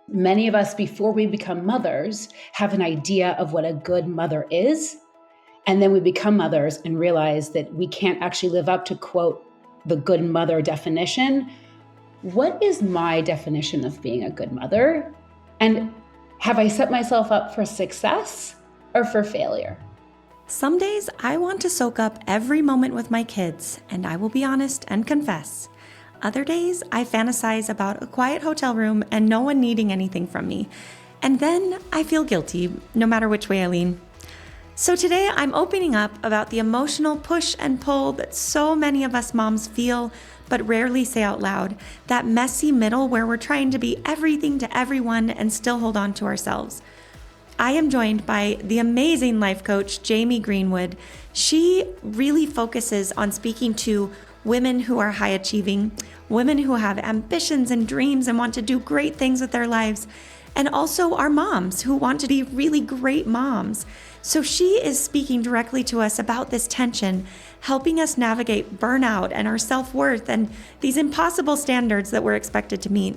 Many of us, before we become mothers, have an idea of what a good mother is. And then we become mothers and realize that we can't actually live up to, quote, the good mother definition. What is my definition of being a good mother? And have I set myself up for success or for failure? Some days I want to soak up every moment with my kids, and I will be honest and confess. Other days I fantasize about a quiet hotel room and no one needing anything from me. And then I feel guilty, no matter which way I lean. So today I'm opening up about the emotional push and pull that so many of us moms feel, but rarely say out loud. That messy middle where we're trying to be everything to everyone and still hold on to ourselves. I am joined by the amazing life coach, Jamie Greenwood. She really focuses on speaking to women who are high achieving, women who have ambitions and dreams and want to do great things with their lives, and also our moms who want to be really great moms. So she is speaking directly to us about this tension, helping us navigate burnout and our self-worth and these impossible standards that we're expected to meet.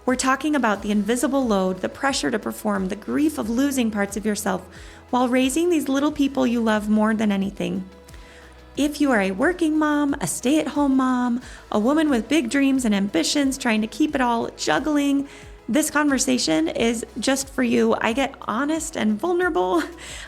We're talking about the invisible load, the pressure to perform, the grief of losing parts of yourself while raising these little people you love more than anything. If you are a working mom, a stay-at-home mom, a woman with big dreams and ambitions, trying to keep it all juggling, this conversation is just for you. I get honest and vulnerable.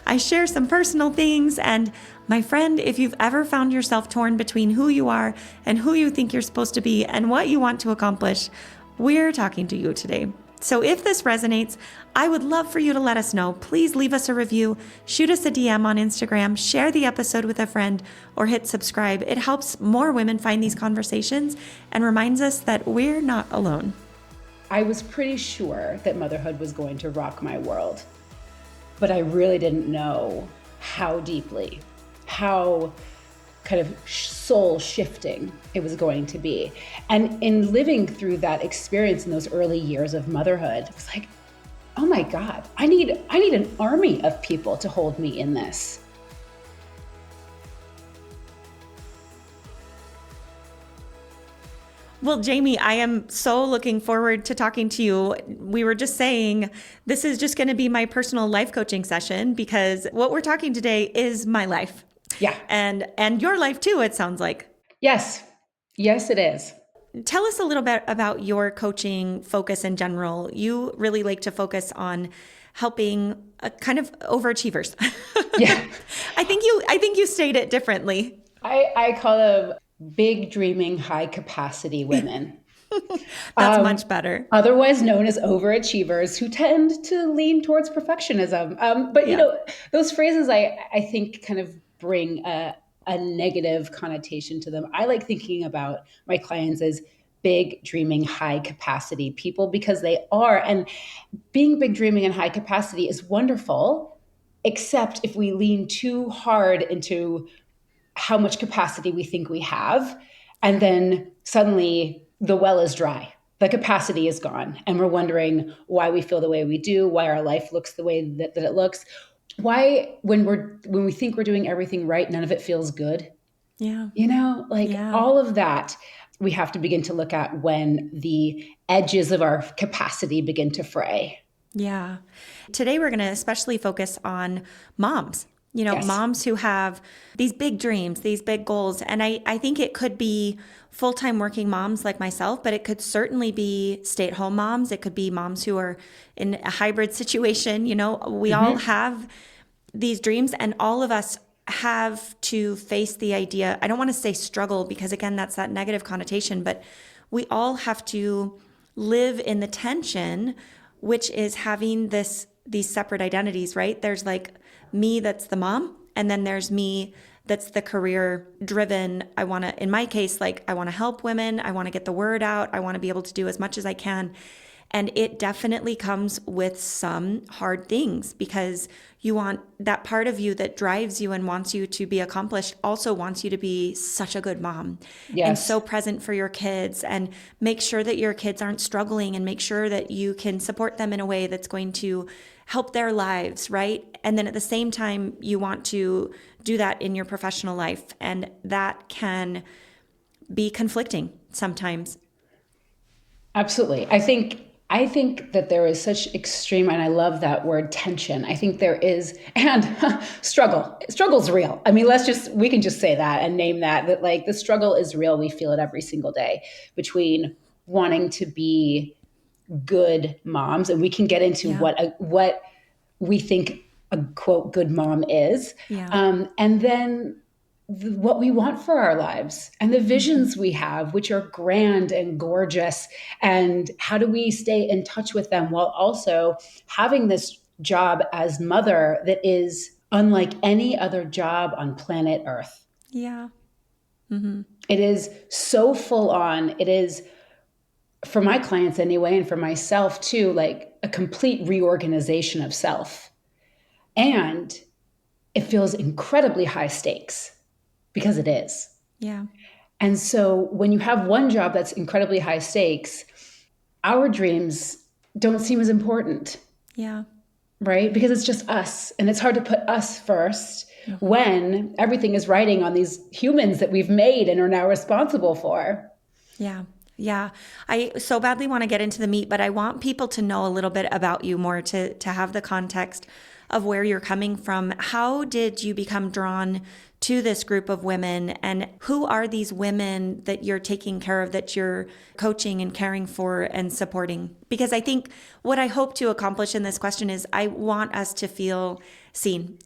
I share some personal things. And my friend, if you've ever found yourself torn between who you are and who you think you're supposed to be and what you want to accomplish, we're talking to you today. So if this resonates, I would love for you to let us know. Please leave us a review, shoot us a DM on Instagram, share the episode with a friend, or hit subscribe. It helps more women find these conversations and reminds us that we're not alone. I was pretty sure that motherhood was going to rock my world, but I really didn't know how deeply, how kind of soul shifting it was going to be. And in living through that experience in those early years of motherhood, it was like, oh my God, I need an army of people to hold me in this. Well, Jamie, I am so looking forward to talking to you. We were just saying this is just going to be my personal life coaching session because what we're talking today is my life. Yeah. And your life too, it sounds like. Yes. Yes, it is. Tell us a little bit about your coaching focus in general. You really like to focus on helping kind of overachievers. Yeah. I think you state it differently. I call them big dreaming, high capacity women. That's much better. Otherwise known as overachievers who tend to lean towards perfectionism. But you know, those phrases I think kind of bring a negative connotation to them. I like thinking about my clients as big dreaming, high capacity people because they are. And being big dreaming and high capacity is wonderful, except if we lean too hard into how much capacity we think we have. And then suddenly the well is dry. The capacity is gone. And we're wondering why we feel the way we do, why our life looks the way that it looks. Why, when we think we're doing everything right, none of it feels good. Yeah. You know, all of that we have to begin to look at when the edges of our capacity begin to fray. Yeah. Today we're going to especially focus on moms. You know, yes. Moms who have these big dreams, these big goals. And I think it could be full-time working moms like myself, but it could certainly be stay-at-home moms. It could be moms who are in a hybrid situation. You know, we all have these dreams and all of us have to face the idea. I don't want to say struggle because again, that's that negative connotation, but we all have to live in the tension, which is having these separate identities, right? There's like me that's the mom, and then there's me that's the career driven. I want to, in my case, I want to help women. I want to get the word out. I want to be able to do as much as I can. And it definitely comes with some hard things because you want that part of you that drives you and wants you to be accomplished also wants you to be such a good mom. Yes. And so present for your kids and make sure that your kids aren't struggling and make sure that you can support them in a way that's going to help their lives, right? And then at the same time, you want to do that in your professional life. And that can be conflicting sometimes. Absolutely. I think I think that there is such extreme, and I love that word, tension. I think there is, and struggle. Struggle's real. I mean, we can just say that and name that like the struggle is real. We feel it every single day between wanting to be good moms, and we can get into Yeah. what we think a quote good mom is, Yeah. and then what we want for our lives and the Mm-hmm. visions we have, which are grand and gorgeous, and how do we stay in touch with them while also having this job as mother that is unlike any other job on planet Earth. Yeah. Mm-hmm. It is so full on. It is, for my clients anyway, and for myself too, like a complete reorganization of self. And it feels incredibly high stakes because it is. Yeah. And so when you have one job that's incredibly high stakes, our dreams don't seem as important, Yeah. right? Because it's just us. And it's hard to put us first Mm-hmm. when everything is riding on these humans that we've made and are now responsible for. Yeah. Yeah. I so badly want to get into the meat, but I want people to know a little bit about you more to have the context of where you're coming from. How did you become drawn to this group of women, and who are these women that you're taking care of, that you're coaching and caring for and supporting? Because I think what I hope to accomplish in this question is I want us to feel seen.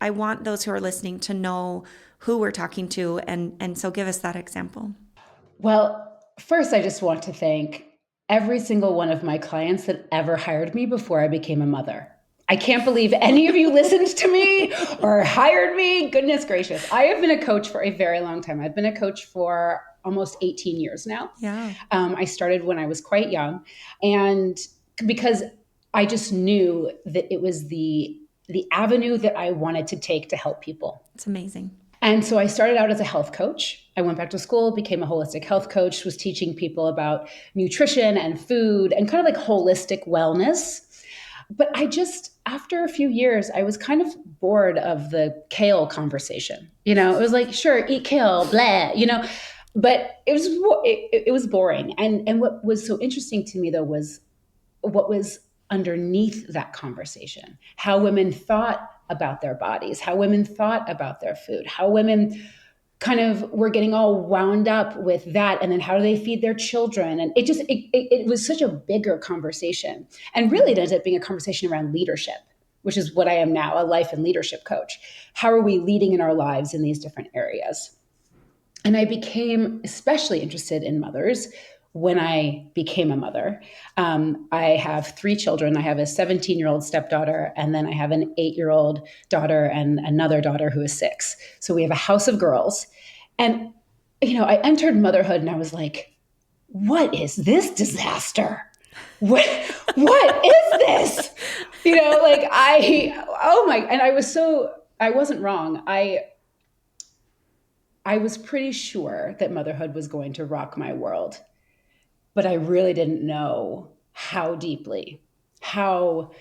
I want those who are listening to know who we're talking to, and so give us that example. Well, first, I just want to thank every single one of my clients that ever hired me before I became a mother. I can't believe any of you listened to me or hired me. Goodness gracious. I have been a coach for a very long time. I've been a coach for almost 18 years now. Yeah. I started when I was quite young. And because I just knew that it was the avenue that I wanted to take to help people. It's amazing. And so I started out as a health coach. I went back to school, became a holistic health coach, was teaching people about nutrition and food and kind of like holistic wellness. But after a few years, I was kind of bored of the kale conversation. It was like, sure, eat kale, blah, but it was boring. And what was so interesting to me though was what was underneath that conversation, how women thought about their bodies, how women thought about their food, how women kind of were getting all wound up with that, and then how do they feed their children. And it was such a bigger conversation, and really it ended up being a conversation around leadership, which is what I am now, a life and leadership coach. How are we leading in our lives in these different areas? And I became especially interested in mothers when I became a mother. I have 3 children. I have a 17-year-old stepdaughter, and then I have an 8-year-old daughter and another daughter who is 6. So we have a house of girls. And, I entered motherhood and I was like, what is this disaster? What is this? Oh my, and I wasn't wrong. I was pretty sure that motherhood was going to rock my world, but I really didn't know how deeply, how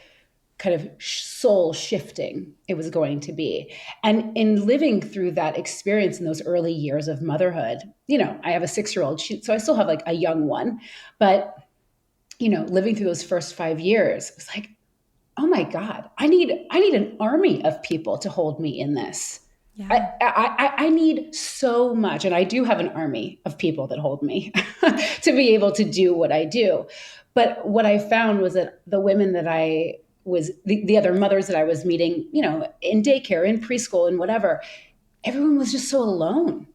kind of soul shifting it was going to be. And in living through that experience in those early years of motherhood, I have a 6-year-old, so I still have like a young one, but living through those first 5 years, it was like, oh my God, I need an army of people to hold me in this. Yeah. I need so much, and I do have an army of people that hold me to be able to do what I do. But what I found was that the women that the other mothers that I was meeting, in daycare, in preschool, and whatever, everyone was just so alone.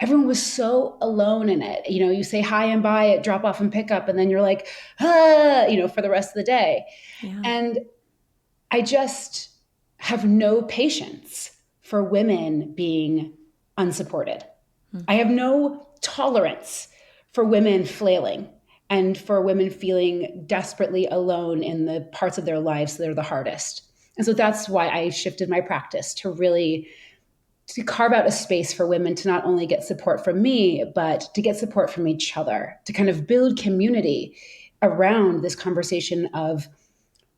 Everyone was so alone in it. You say hi and bye at drop off and pick up, and then you're like, for the rest of the day. Yeah. And I just have no patience for women being unsupported. I have no tolerance for women flailing and for women feeling desperately alone in the parts of their lives that are the hardest. And so that's why I shifted my practice to carve out a space for women to not only get support from me, but to get support from each other, to kind of build community around this conversation of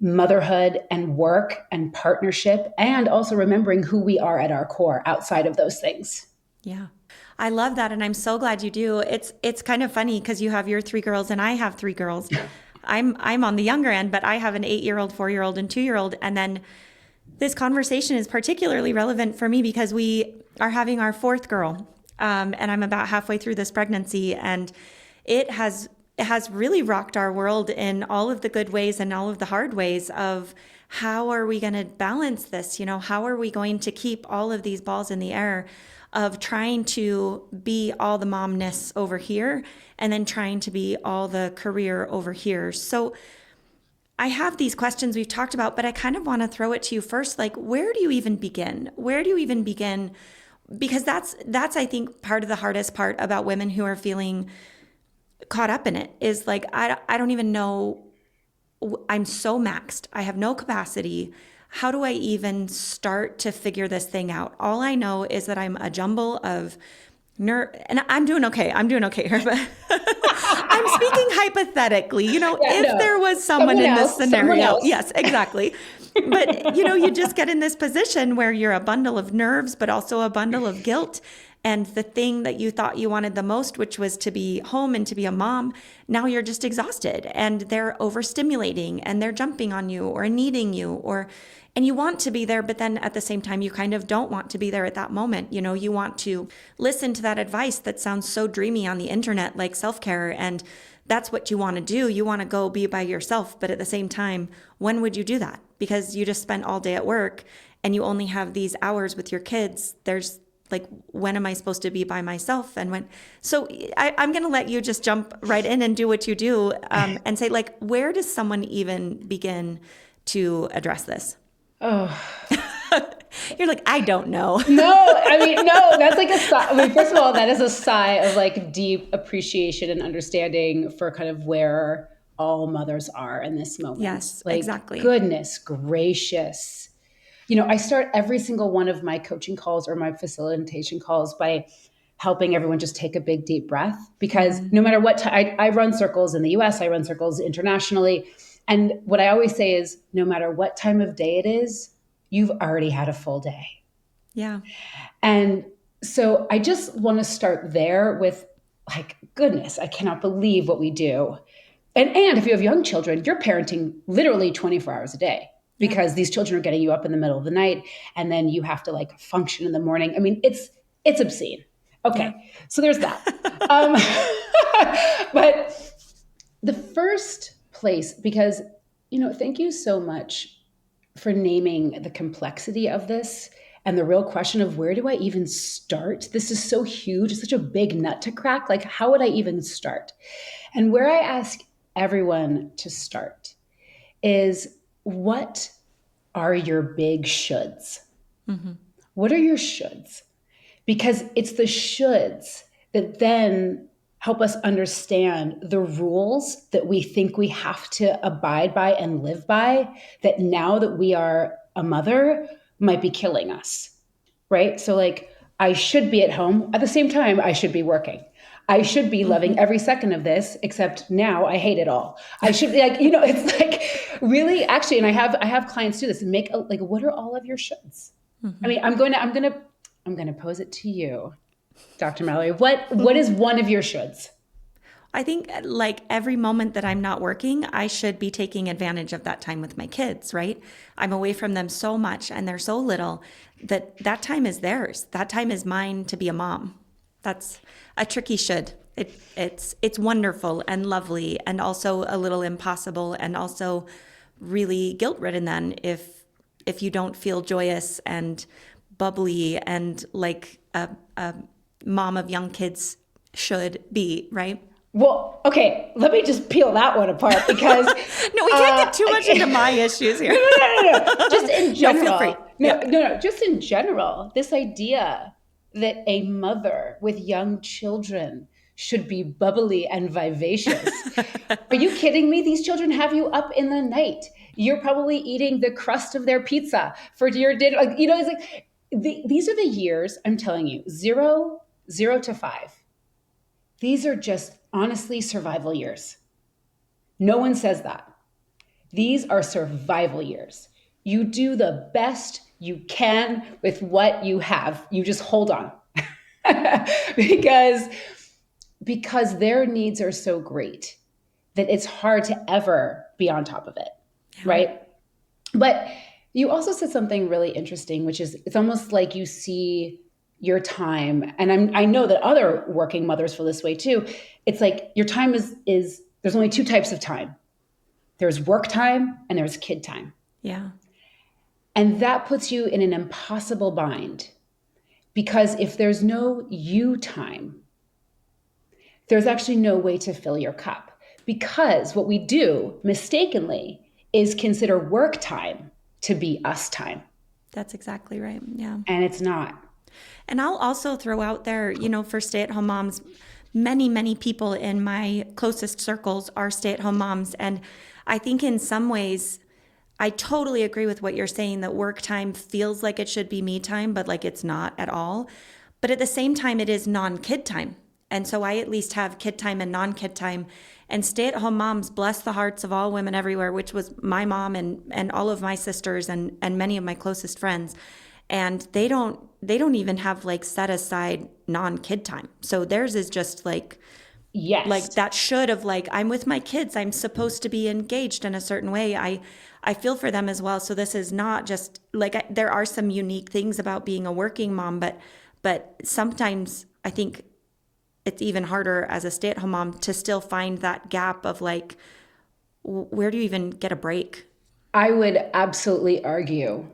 motherhood and work and partnership, and also remembering who we are at our core outside of those things. Yeah. I love that, and I'm so glad you do. It's kind of funny because you have your three girls and I have three girls. I'm on the younger end, but I have an 8-year-old, 4-year-old, and 2-year-old. And then this conversation is particularly relevant for me because we are having our fourth girl, and I'm about halfway through this pregnancy, and it has really rocked our world in all of the good ways and all of the hard ways of how are we going to balance this? How are we going to keep all of these balls in the air of trying to be all the momness over here and then trying to be all the career over here. So I have these questions we've talked about, but I kind of want to throw it to you first. Like, where do you even begin? Where do you even begin? Because that's I think part of the hardest part about women who are feeling caught up in it is like, I don't even know. I'm so maxed. I have no capacity. How do I even start to figure this thing out? All I know is that I'm a jumble of and I'm doing okay. I'm doing okay here, but I'm speaking hypothetically. If there was someone in this scenario, yes, exactly. But you just get in this position where you're a bundle of nerves, but also a bundle of guilt. And the thing that you thought you wanted the most, which was to be home and to be a mom, now you're just exhausted and they're overstimulating and they're jumping on you or needing you and you want to be there, but then at the same time, you kind of don't want to be there at that moment. You want to listen to that advice that sounds so dreamy on the internet, like self-care, and that's what you want to do. You want to go be by yourself, but at the same time, when would you do that? Because you just spent all day at work and you only have these hours with your kids. There's like, when am I supposed to be by myself? And when, so I'm going to let you just jump right in and do what you do, and say, like, where does someone even begin to address this? Oh, you're like, I don't know. No, that's like a sigh. First of all, that is a sigh of like deep appreciation and understanding for kind of where all mothers are in this moment. Yes, like, exactly. Goodness gracious. I start every single one of my coaching calls or my facilitation calls by helping everyone just take a big, deep breath, because no matter what time, I run circles in the US, I run circles internationally. And what I always say is, no matter what time of day it is, you've already had a full day. Yeah. And so I just want to start there with, like, goodness, I cannot believe what we do. And if you have young children, you're parenting literally 24 hours a day, because these children are getting you up in the middle of the night and then you have to like function in the morning. I mean, it's obscene. Okay. Yeah. So there's that. But the first place, because, thank you so much for naming the complexity of this and the real question of, where do I even start? This is so huge. It's such a big nut to crack. Like, how would I even start? And where I ask everyone to start is, what are your big shoulds? Mm-hmm. What are your shoulds? Because it's the shoulds that then help us understand the rules that we think we have to abide by and live by, that now that we are a mother might be killing us, right? So like, I should be at home. At the same time, I should be working. I should be loving every second of this, except now I hate it all. I should be like, it's like really, actually, and I have clients do this and make like, what are all of your shoulds? Mm-hmm. I mean, I'm going to pose it to you, Dr. Mallory. What is one of your shoulds? I think like every moment that I'm not working, I should be taking advantage of that time with my kids, right? I'm away from them so much and they're so little that time is theirs. That time is mine to be a mom. That's a tricky should. It's wonderful and lovely and also a little impossible and also really guilt-ridden then if you don't feel joyous and bubbly and like a mom of young kids should be, right? Well, okay, let me just peel that one apart, because no, we can't get too much into my issues here. No. Just in general. No, feel free. No. Just in general, this idea that a mother with young children should be bubbly and vivacious. Are you kidding me? These children have you up in the night. You're probably eating the crust of their pizza for your dinner. Like, it's like these are the years, I'm telling you, 0 to 5. These are just honestly survival years. No one says that. These are survival years. You do the best you can with what you have. You just hold on. because their needs are so great that it's hard to ever be on top of it, Yeah. right? But you also said something really interesting, which is it's almost like you see your time, and I know that other working mothers feel this way too. It's like your time is there's only two types of time. There's work time and there's kid time. Yeah. And that puts you in an impossible bind because if there's no you time, there's actually no way to fill your cup. Because what we do mistakenly is consider work time to be us time. That's exactly right. Yeah. And it's not. And I'll also throw out there, for stay-at-home moms, many, many people in my closest circles are stay-at-home moms. And I think in some ways, I totally agree with what you're saying, that work time feels like it should be me time, but like it's not at all. But at the same time, it is non-kid time. And so I at least have kid time and non-kid time. And stay-at-home moms, bless the hearts of all women everywhere, which was my mom and all of my sisters and many of my closest friends. And they don't even have like set aside non-kid time. So theirs is just like, Yes. like that should have like, I'm with my kids, I'm supposed to be engaged in a certain way. I feel for them as well. So this is not just like, there are some unique things about being a working mom, but sometimes I think it's even harder as a stay-at-home mom to still find that gap of like, where do you even get a break? I would absolutely argue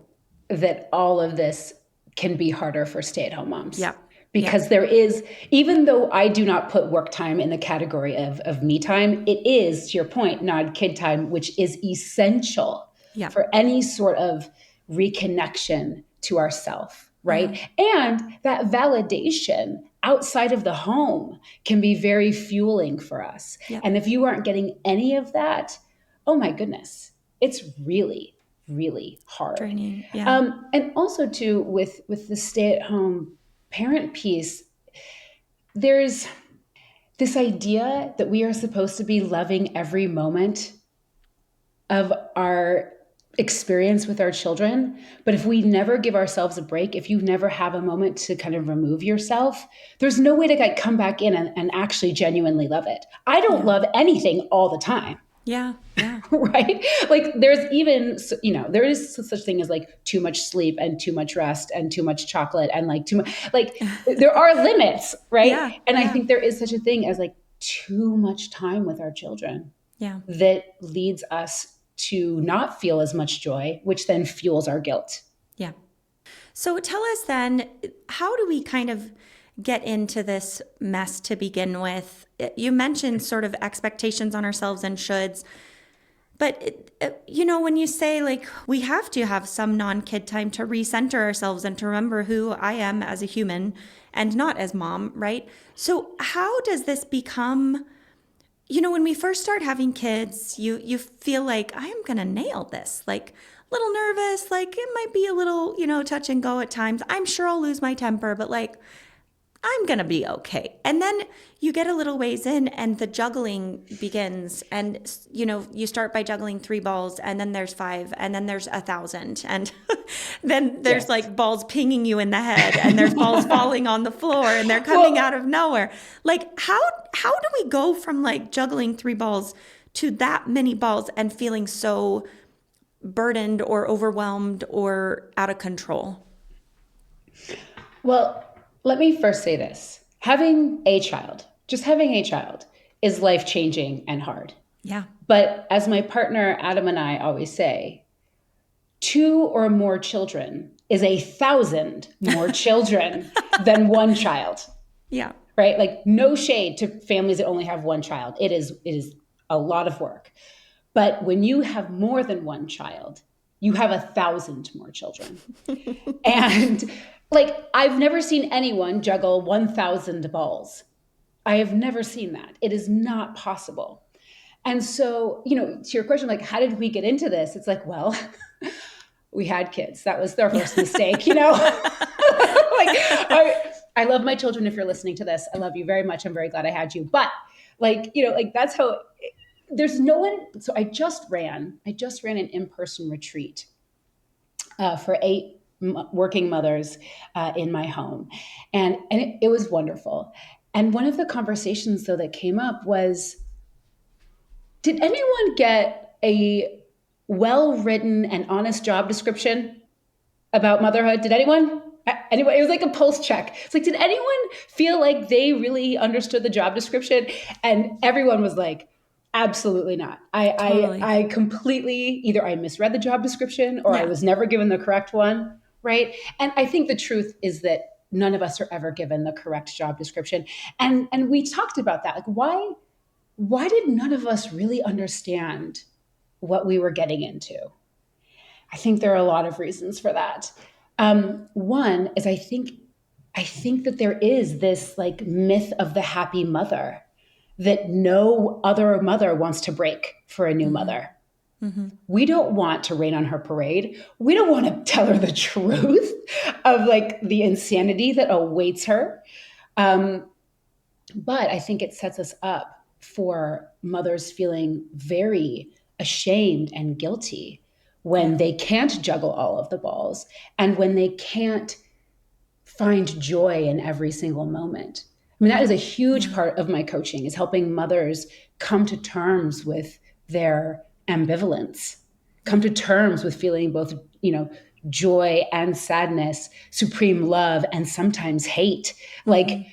that all of this can be harder for stay-at-home moms. Yeah. Because there is, even though I do not put work time in the category of me time, it is, to your point, not kid time, which is essential for any sort of reconnection to ourself, right? And that validation outside of the home can be very fueling for us. And if you aren't getting any of that, oh my goodness, it's really, really hard. Draining. And also too, with the stay-at-home parent piece, there's this idea that we are supposed to be loving every moment of our experience with our children. But if we never give ourselves a break, if you never have a moment to kind of remove yourself, there's no way to like come back in and actually genuinely love it. I don't love anything all the time. Yeah. Right? Like there's even, there is such thing as like too much sleep and too much rest and too much chocolate and like too much, like there are limits, right? And I think there is such a thing as like too much time with our children that leads us to not feel as much joy, which then fuels our guilt. Yeah. So tell us then, how do we kind of get into this mess to begin with? You mentioned sort of expectations on ourselves and shoulds. But, when you say like we have to have some non-kid time to recenter ourselves and to remember who I am as a human and not as mom, right? So how does this become, when we first start having kids, you feel like I am going to nail this, like a little nervous, like it might be a little, touch and go at times. I'm sure I'll lose my temper, but like I'm going to be okay. And then you get a little ways in and the juggling begins. And, you start by juggling 3 balls and then there's 5 and then there's 1,000. And then there's like balls pinging you in the head and there's balls falling on the floor and they're coming out of nowhere. Like how do we go from like juggling 3 balls to that many balls and feeling so burdened or overwhelmed or out of control? Well, let me first say this. Having a child is life-changing and hard. Yeah. But as my partner Adam and I always say, 2 or more children is 1,000 more children than 1 child. Yeah. Right? Like no shade to families that only have 1 child. It is a lot of work. But when you have more than 1 child, you have 1,000 more children. And like, I've never seen anyone juggle 1,000 balls. I have never seen that. It is not possible. And so, to your question, like, how did we get into this? It's like, well, we had kids. That was their first mistake, Like, I love my children. If you're listening to this, I love you very much. I'm very glad I had you. But like, that's how, there's no one. So I just ran an in-person retreat for 8 working mothers in my home. And it was wonderful. And one of the conversations, though, that came up was, did anyone get a well-written and honest job description about motherhood? Did anyone? Anyway, it was like a pulse check. It's like, did anyone feel like they really understood the job description? And everyone was like, absolutely not. Totally. I completely, either I misread the job description or I Yeah. was never given the correct one, right? And I think the truth is that none of us are ever given the correct job description. And we talked about that. Like, why did none of us really understand what we were getting into? I think there are a lot of reasons for that. One is I think that there is this like myth of the happy mother that no other mother wants to break for a new mother. We don't want to rain on her parade. We don't want to tell her the truth of like the insanity that awaits her. But I think it sets us up for mothers feeling very ashamed and guilty when they can't juggle all of the balls and when they can't find joy in every single moment. I mean, that is a huge part of my coaching, is helping mothers come to terms with their ambivalence, come to terms with feeling both, joy and sadness, supreme love, and sometimes hate. Like,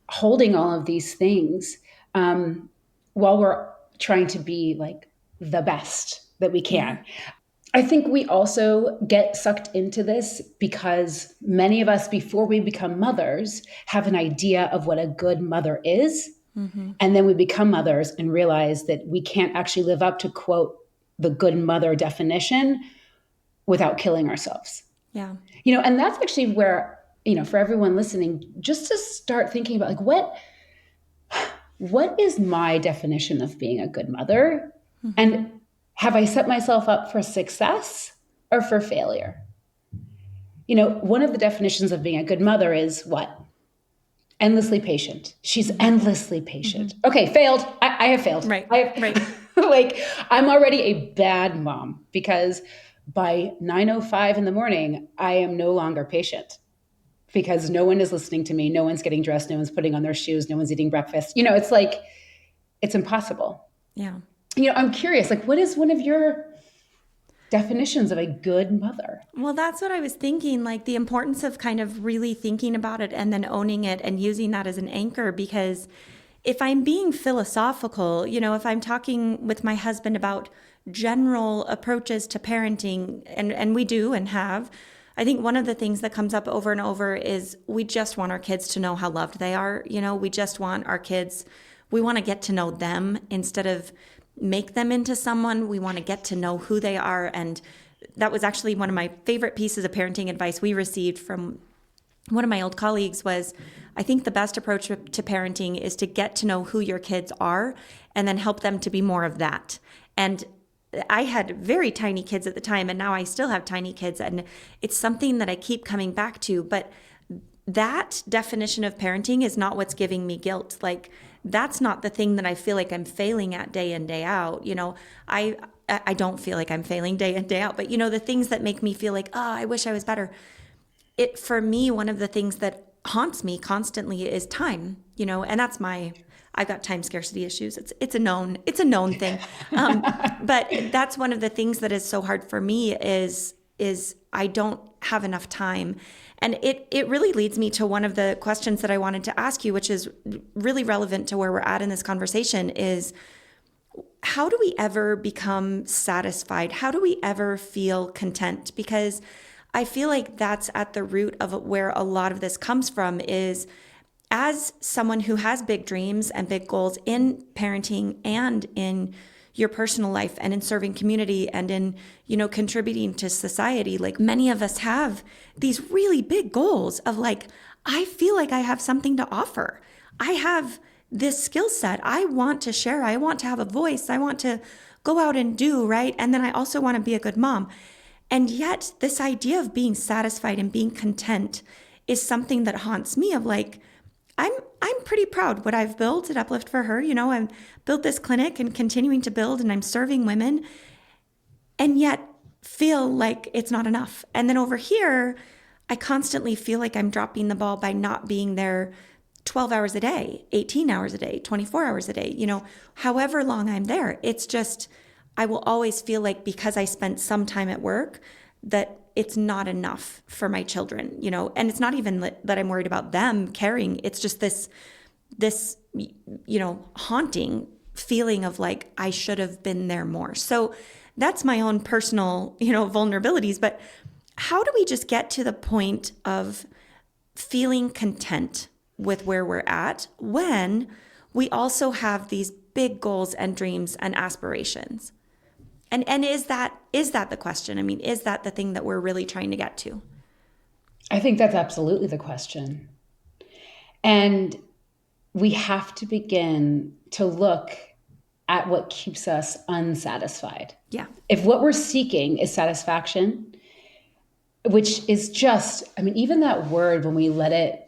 holding all of these things while we're trying to be like the best that we can. I think we also get sucked into this because many of us, before we become mothers, have an idea of what a good mother is. And then we become mothers and realize that we can't actually live up to, quote, the good mother definition without killing ourselves. Yeah. And that's actually where, for everyone listening, just to start thinking about like, what is my definition of being a good mother? And have I set myself up for success or for failure? One of the definitions of being a good mother is what? Endlessly patient. She's endlessly patient. Okay, failed. I have failed. Right. Right. Like, I'm already a bad mom because by 9:05 in the morning, I am no longer patient because no one is listening to me. No one's getting dressed. No one's putting on their shoes. No one's eating breakfast. It's like, it's impossible. Yeah. I'm curious, like, what is one of your definitions of a good mother? Well, that's what I was thinking, like the importance of kind of really thinking about it and then owning it and using that as an anchor. Because if I'm being philosophical, if I'm talking with my husband about general approaches to parenting, and we do and have, I think one of the things that comes up over and over is we just want our kids to know how loved they are. We just want our kids, we want to get to know them instead of make them into someone. We want to get to know who they are. And that was actually one of my favorite pieces of parenting advice we received from one of my old colleagues was, I think the best approach to parenting is to get to know who your kids are and then help them to be more of that. And I had very tiny kids at the time, and now I still have tiny kids. And it's something that I keep coming back to. But that definition of parenting is not what's giving me guilt. Like, that's not the thing that I feel like I'm failing at day in, day out. I don't feel like I'm failing day in, day out. But, the things that make me feel like, oh, I wish I was better. For me, one of the things that haunts me constantly is time, and that's I've got time scarcity issues. It's a known thing. But that's one of the things that is so hard for me is I don't have enough time. And it really leads me to one of the questions that I wanted to ask you, which is really relevant to where we're at in this conversation, is how do we ever become satisfied? How do we ever feel content? Because I feel like that's at the root of where a lot of this comes from, is as someone who has big dreams and big goals in parenting and in your personal life and in serving community and in, contributing to society, like many of us have these really big goals of like, I feel like I have something to offer. I have this skill set. I want to share. I want to have a voice. I want to go out and do, right? And then I also want to be a good mom. And yet this idea of being satisfied and being content is something that haunts me, of like, I'm pretty proud what I've built at Uplift for her. I've built this clinic and continuing to build, and I'm serving women. And yet feel like it's not enough. And then over here, I constantly feel like I'm dropping the ball by not being there 12 hours a day, 18 hours a day, 24 hours a day, however long I'm there. It's just, I will always feel like because I spent some time at work, that it's not enough for my children, and it's not even that I'm worried about them caring. It's just this, haunting feeling of like, I should have been there more. So that's my own personal, vulnerabilities. But how do we just get to the point of feeling content with where we're at when we also have these big goals and dreams and aspirations? And is that the question? I mean, is that the thing that we're really trying to get to? I think that's absolutely the question. And we have to begin to look at what keeps us unsatisfied. Yeah. If what we're seeking is satisfaction, which is just, even that word, when we let it,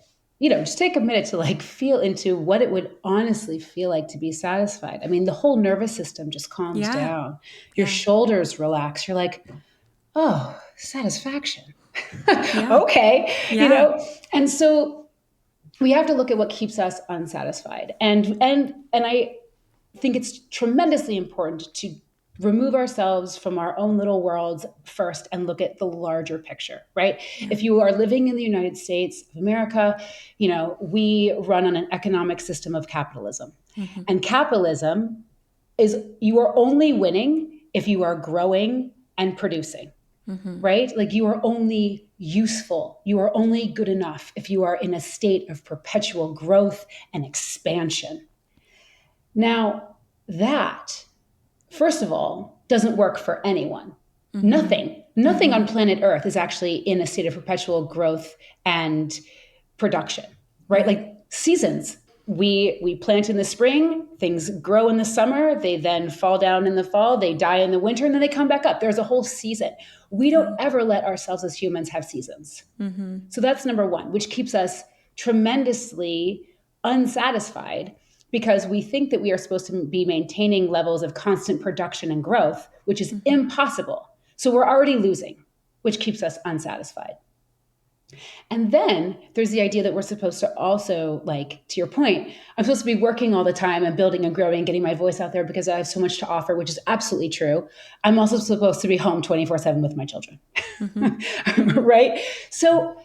just take a minute to like feel into what it would honestly feel like to be satisfied. The whole nervous system just calms down. Your shoulders relax. You're like, oh, satisfaction. Okay. And so we have to look at what keeps us unsatisfied. And I think it's tremendously important to remove ourselves from our own little worlds first and look at the larger picture, right? Yeah. If you are living in the United States of America, we run on an economic system of capitalism. Mm-hmm. And capitalism is, you are only winning if you are growing and producing, right? Like you are only useful. You are only good enough if you are in a state of perpetual growth and expansion. Now, that, first of all, doesn't work for anyone. Mm-hmm. Nothing on planet Earth is actually in a state of perpetual growth and production, right? Like seasons. We plant in the spring, things grow in the summer, they then fall down in the fall, they die in the winter, and then they come back up. There's a whole season. We don't ever let ourselves as humans have seasons. Mm-hmm. So that's number one, which keeps us tremendously unsatisfied, because we think that we are supposed to be maintaining levels of constant production and growth, which is impossible. So we're already losing, which keeps us unsatisfied. And then there's the idea that we're supposed to also, like, to your point, I'm supposed to be working all the time and building and growing and getting my voice out there because I have so much to offer, which is absolutely true. I'm also supposed to be home 24/7 with my children, right? So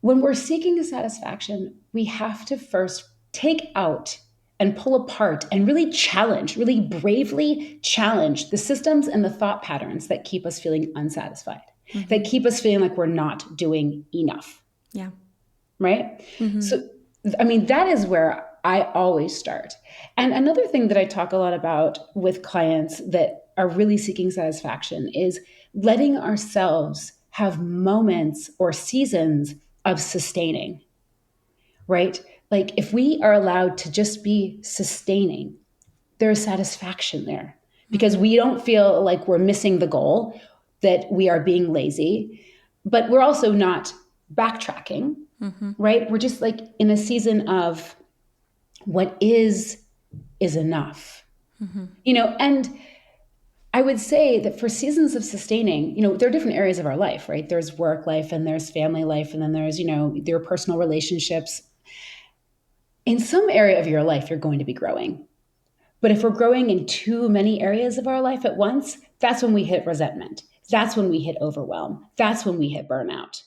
when we're seeking a satisfaction, we have to first take out and pull apart and really challenge, really bravely challenge the systems and the thought patterns that keep us feeling unsatisfied, that keep us feeling like we're not doing enough. Yeah. Right? Mm-hmm. So, that is where I always start. And another thing that I talk a lot about with clients that are really seeking satisfaction is letting ourselves have moments or seasons of sustaining, right? Like if we are allowed to just be sustaining, there's satisfaction there because we don't feel like we're missing the goal, that we are being lazy, but we're also not backtracking, right? We're just like in a season of what is enough, and I would say that for seasons of sustaining, there are different areas of our life, right? There's work life and there's family life, and then there's, their personal relationships. In some area of your life, you're going to be growing. But if we're growing in too many areas of our life at once, that's when we hit resentment. That's when we hit overwhelm. That's when we hit burnout.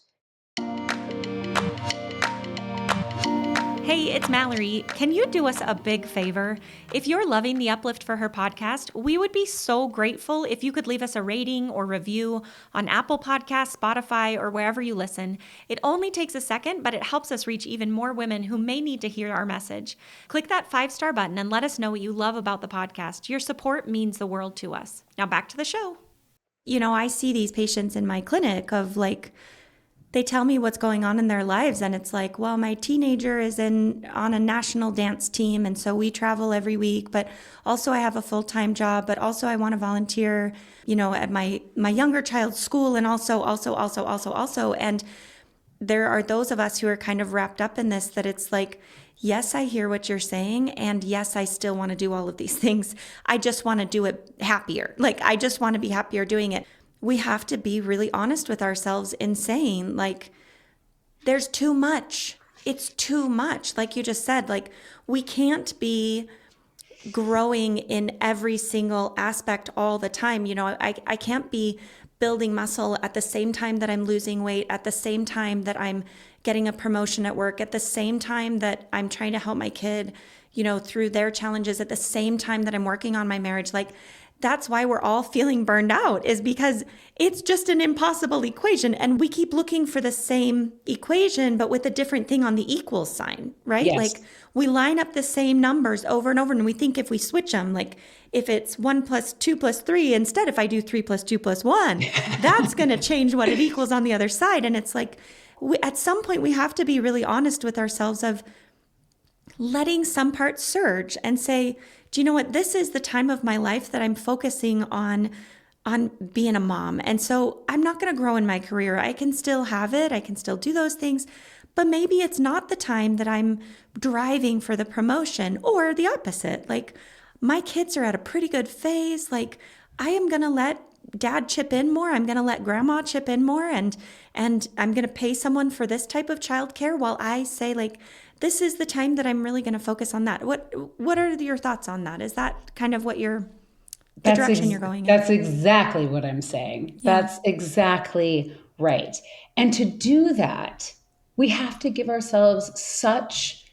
Hey, it's Mallory. Can you do us a big favor? If you're loving the Uplift for Her podcast, we would be so grateful if you could leave us a rating or review on Apple Podcasts, Spotify, or wherever you listen. It only takes a second, but it helps us reach even more women who may need to hear our message. Click that 5-star button and let us know what you love about the podcast. Your support means the world to us. Now back to the show. I see these patients in my clinic of like, they tell me what's going on in their lives, and it's like, well, my teenager is on a national dance team, and so we travel every week, but also I have a full-time job, but also I want to volunteer, at my younger child's school, and also. And there are those of us who are kind of wrapped up in this, that it's like, yes, I hear what you're saying, and yes, I still want to do all of these things. I just want to do it happier. Like, I just want to be happier doing it. we have to be really honest with ourselves in saying, like, there's too much. It's too much. Like you just said, like, we can't be growing in every single aspect all the time. I can't be building muscle at the same time that I'm losing weight, at the same time that I'm getting a promotion at work, at the same time that I'm trying to help my kid, through their challenges, at the same time that I'm working on my marriage. Like, that's why we're all feeling burned out, is because it's just an impossible equation. And we keep looking for the same equation, but with a different thing on the equals sign, right? Yes. Like, we line up the same numbers over and over. And we think if we switch them, like if it's 1 + 2 + 3, instead, if I do 3 + 2 + 1, that's going to change what it equals on the other side. And it's like, at some point, we have to be really honest with ourselves of letting some parts surge and say, do you know what? This is the time of my life that I'm focusing on being a mom. And so I'm not going to grow in my career. I can still have it. I can still do those things. But maybe it's not the time that I'm driving for the promotion, or the opposite. Like, my kids are at a pretty good phase. Like, I am going to let dad chip in more. I'm going to let grandma chip in more. And I'm going to pay someone for this type of childcare, while I say, like, this is the time that I'm really going to focus on that. What are your thoughts on that? Is that kind of what the direction you're going in? That's exactly what I'm saying. Yeah. That's exactly right. And to do that, we have to give ourselves such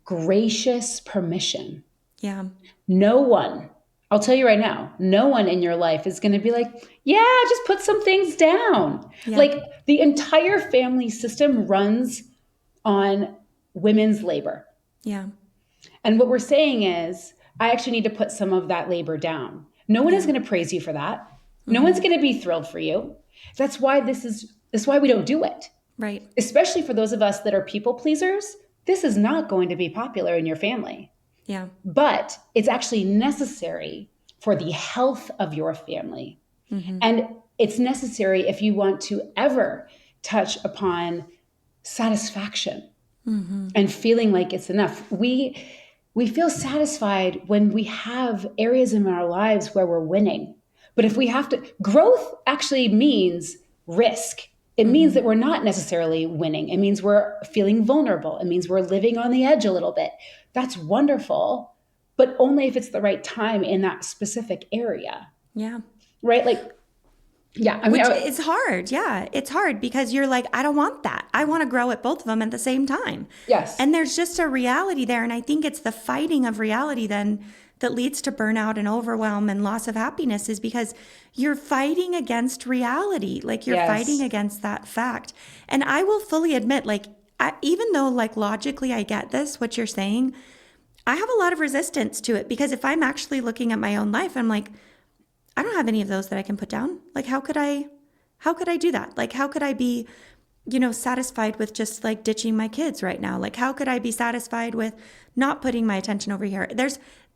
gracious permission. Yeah. No one, I'll tell you right now, no one in your life is going to be like, yeah, just put some things down. Yeah. Like, the entire family system runs on women's labor. Yeah. And what we're saying is, I actually need to put some of that labor down. No one is going to praise you for that. No one's going to be thrilled for you. That's why that's why we don't do it. Right. Especially for those of us that are people pleasers, this is not going to be popular in your family. Yeah. But it's actually necessary for the health of your family. And it's necessary if you want to ever touch upon satisfaction and feeling like it's enough. We feel satisfied when we have areas in our lives where we're winning. But if we have to, growth actually means risk. It means that we're not necessarily winning. It means we're feeling vulnerable. It means we're living on the edge a little bit. That's wonderful, but only if it's the right time in that specific area. Yeah. Right? Like, yeah. I mean, it's hard. Yeah. It's hard because you're like, I don't want that. I want to grow at both of them at the same time. Yes. And there's just a reality there. And I think it's the fighting of reality then that leads to burnout and overwhelm and loss of happiness, is because you're fighting against reality. Like, you're fighting against that fact. And I will fully admit, like, even though, like, logically I get this, what you're saying, I have a lot of resistance to it, because if I'm actually looking at my own life, I'm like, I don't have any of those that I can put down. Like, how could I do that? Like, how could I be, satisfied with just, like, ditching my kids right now? Like, how could I be satisfied with not putting my attention over here?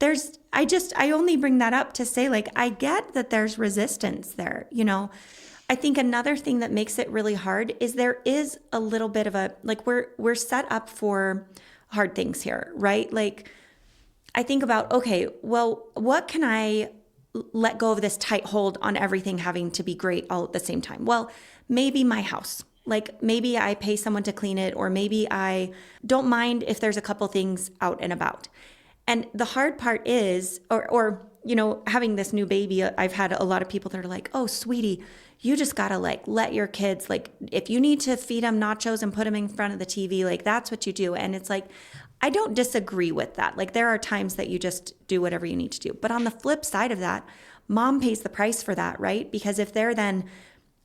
I only bring that up to say, like, I get that there's resistance there. I think another thing that makes it really hard is there is a little bit of we're set up for hard things here, right? Like, I think about, okay, well, what can I let go of this tight hold on everything having to be great all at the same time? Well, maybe my house. Like, maybe I pay someone to clean it, or maybe I don't mind if there's a couple things out and about. And the hard part is, or having this new baby, I've had a lot of people that are like, oh, sweetie, you just got to, like, let your kids, like, if you need to feed them nachos and put them in front of the TV, like, that's what you do. And it's like, I don't disagree with that. Like, there are times that you just do whatever you need to do. But on the flip side of that, mom pays the price for that, right? Because if they're then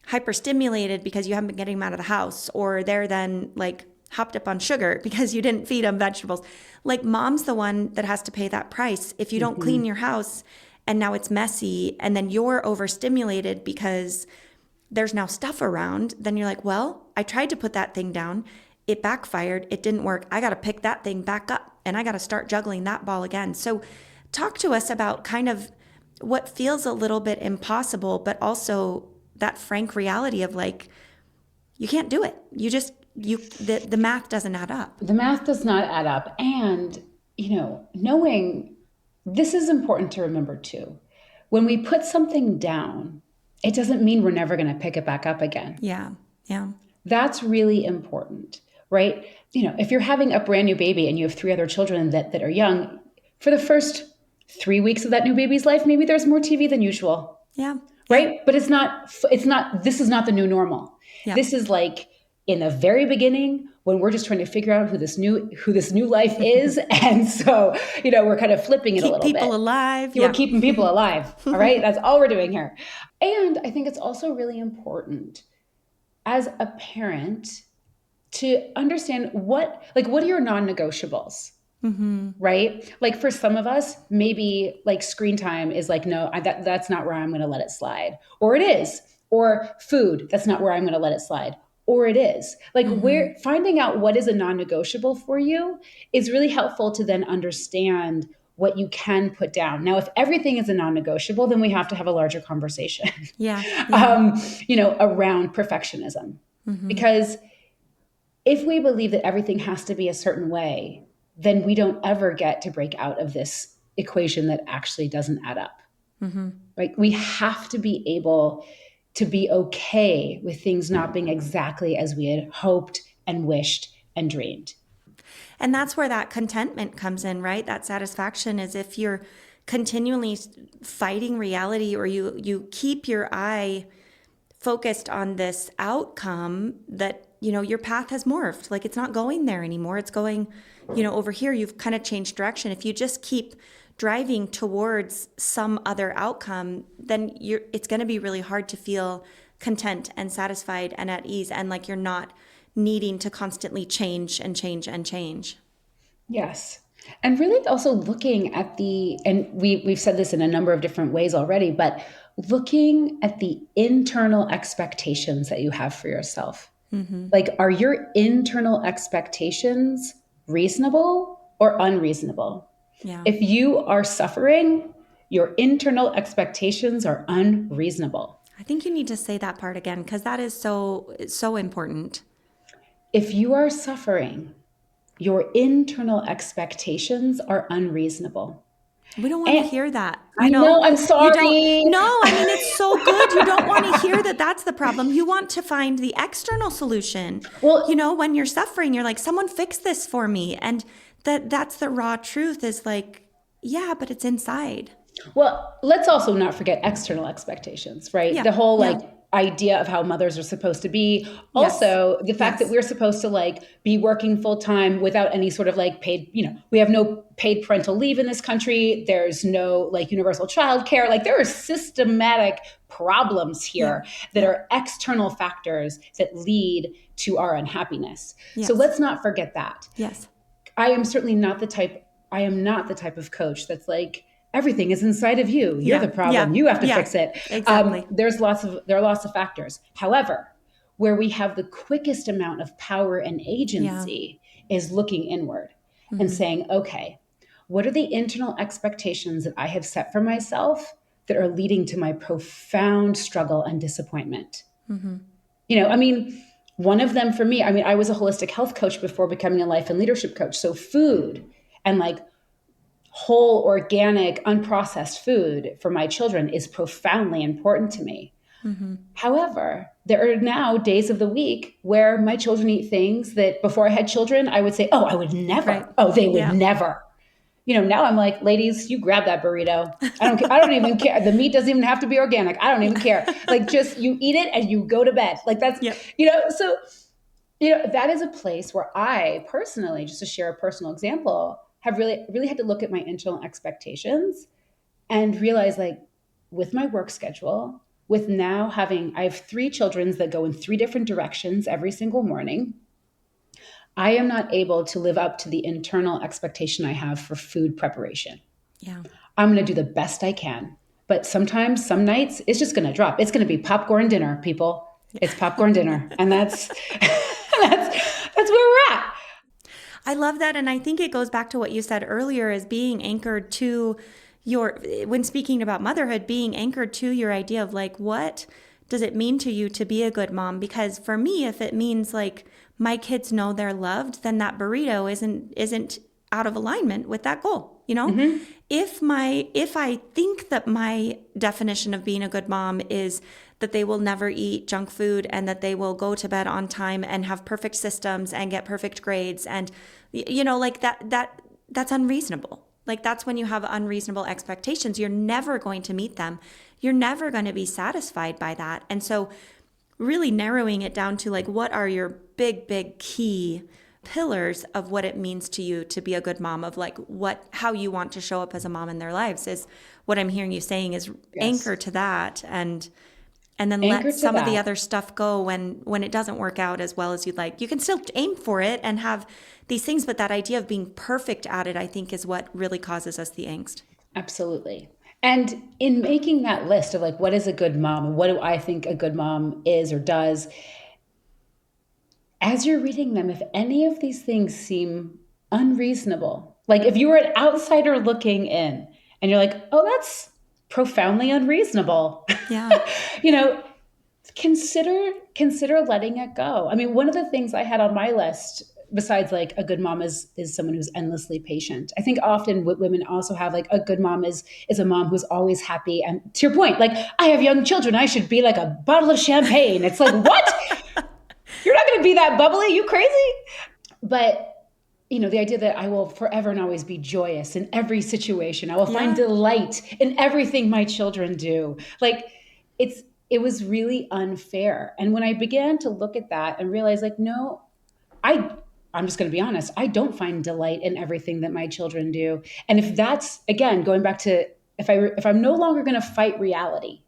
hyperstimulated because you haven't been getting them out of the house, or they're then, like, hopped up on sugar because you didn't feed them vegetables, like, mom's the one that has to pay that price. If you don't clean your house and now it's messy, and then you're overstimulated because there's now stuff around, then you're like, well, I tried to put that thing down. It backfired. It didn't work. I got to pick that thing back up, and I got to start juggling that ball again. So talk to us about kind of what feels a little bit impossible, but also that frank reality of, like, you can't do it. The math doesn't add up. The math does not add up. And, knowing this is important to remember too. When we put something down, it doesn't mean we're never going to pick it back up again. Yeah. Yeah. That's really important, right? If you're having a brand new baby and you have three other children that are young, for the first 3 weeks of that new baby's life, maybe there's more TV than usual. Yeah. Right. But this is not the new normal. Yeah. This is like in the very beginning when we're just trying to figure out who this new life is. And so, we're kind of flipping it a little bit. Keep people alive. We're keeping people alive. All right. That's all we're doing here. And I think it's also really important as a parent to understand what are your non-negotiables. Right? Like for some of us, maybe like screen time is like, no, that's not where I'm going to let it slide. Or it is. Or food, that's not where I'm going to let it slide. Or it is. Like we're finding out what is a non-negotiable for you is really helpful to then understand what you can put down. Now, if everything is a non-negotiable, then we have to have a larger conversation. Around perfectionism. Because if we believe that everything has to be a certain way, then we don't ever get to break out of this equation that actually doesn't add up. Right? We have to be able to be okay with things not being exactly as we had hoped and wished and dreamed. And that's where that contentment comes in, right? That satisfaction is if you're continually fighting reality, or you keep your eye focused on this outcome that, your path has morphed. Like it's not going there anymore. It's going, over here. You've kind of changed direction. If you just keep driving towards some other outcome, then it's going to be really hard to feel content and satisfied and at ease, and like you're not needing to constantly change and change and change. Yes. And really also looking at and we've said this in a number of different ways already, but looking at the internal expectations that you have for yourself. Like, are your internal expectations reasonable or unreasonable? Yeah. If you are suffering, your internal expectations are unreasonable. I think you need to say that part again, because that is so important. If you are suffering, your internal expectations are unreasonable. We don't want to hear that. I know. I'm sorry. No, I mean, it's so good. You don't want to hear that that's the problem. You want to find the external solution. Well, when you're suffering, you're like, someone fix this for me. And that's the raw truth is like, yeah, but it's inside. Well, let's also not forget external expectations, right? Yeah. The whole idea of how mothers are supposed to be. Also, the fact that we're supposed to be working full time without any sort of paid, we have no paid parental leave in this country. There's no universal child care. There are systematic problems here that are external factors that lead to our unhappiness. Yes. So let's not forget that. Yes. I am not the type of coach that's like, everything is inside of you. You're the problem. You have to fix it. Exactly. There are lots of factors. However, where we have the quickest amount of power and agency is looking inward and saying, okay, what are the internal expectations that I have set for myself that are leading to my profound struggle and disappointment? One of them for me, I was a holistic health coach before becoming a life and leadership coach. So food and whole, organic, unprocessed food for my children is profoundly important to me. However, there are now days of the week where my children eat things that before I had children, I would say, oh, I would never. Right. Oh, they would never. Now I'm like, ladies, you grab that burrito. I don't even care. The meat doesn't even have to be organic. I don't even care. Just you eat it and you go to bed. That's, so, that is a place where I personally, just to share a personal example, have really, really had to look at my internal expectations and realize with my work schedule, with now I have 3 children that go in 3 different directions every single morning. I am not able to live up to the internal expectation I have for food preparation. Yeah. I'm going to do the best I can. But sometimes, some nights, it's just going to drop. It's going to be popcorn dinner, people. It's popcorn dinner. And that's where we're at. I love that. And I think it goes back to what you said earlier as being anchored to when speaking about motherhood, being anchored to your idea of what does it mean to you to be a good mom? Because for me, if it means my kids know they're loved, then that burrito isn't out of alignment with that goal. You know, Hmm. if I think that my definition of being a good mom is that they will never eat junk food and that they will go to bed on time and have perfect systems and get perfect grades and like that's unreasonable. Like that's when you have unreasonable expectations. You're never going to meet them. You're never going to be satisfied by that. And so really narrowing it down to like what are your big key pillars of what it means to you to be a good mom, of like how you want to show up as a mom in their lives, is what I'm hearing you saying, is Yes. anchor to that, and then Anchor let to some of the that. other stuff go when it doesn't work out as well as you'd like. You can still aim for it and have these things, but that idea of being perfect at it, I think, is what really causes us the angst. Absolutely. And in making that list of like, what is a good mom and what do I think a good mom is or does, as you're reading them, if any of these things seem unreasonable, like if you were an outsider looking in and you're like, oh, that's profoundly unreasonable, Yeah. you know, consider letting it go. I mean, one of the things I had on my list besides like a good mom is someone who's endlessly patient. I think often what women also have, like a good mom is a mom who's always happy. And to your point, like I have young children, I should be like a bottle of champagne. It's like, what? You're not going to be that bubbly, you crazy? But the idea that I will forever and always be joyous in every situation. I will find Yeah. delight in everything my children do. Like it's it was really unfair. And when I began to look at that and realize like, no, I I'm just going to be honest, I don't find delight in everything that my children do. And if that's again going back to if I'm no longer going to fight reality,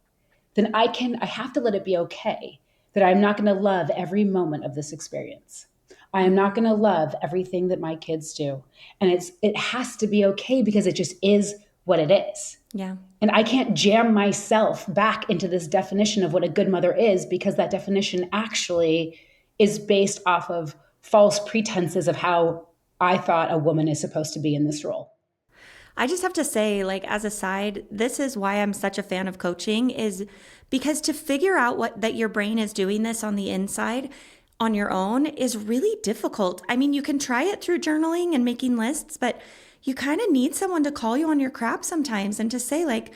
then I have to let it be okay that I'm not going to love every moment of this experience. I am not Mhm. going to love everything that my kids do. And it has to be okay because it just is what it is. Yeah. And I can't jam myself back into this definition of what a good mother is because that definition actually is based off of false pretenses of how I thought a woman is supposed to be in this role. I just have to say, like, as a side, this is why I'm such a fan of coaching, is because to figure out what that your brain is doing this on the inside on your own is really difficult. I mean, you can try it through journaling and making lists, but you kind of need someone to call you on your crap sometimes and to say, like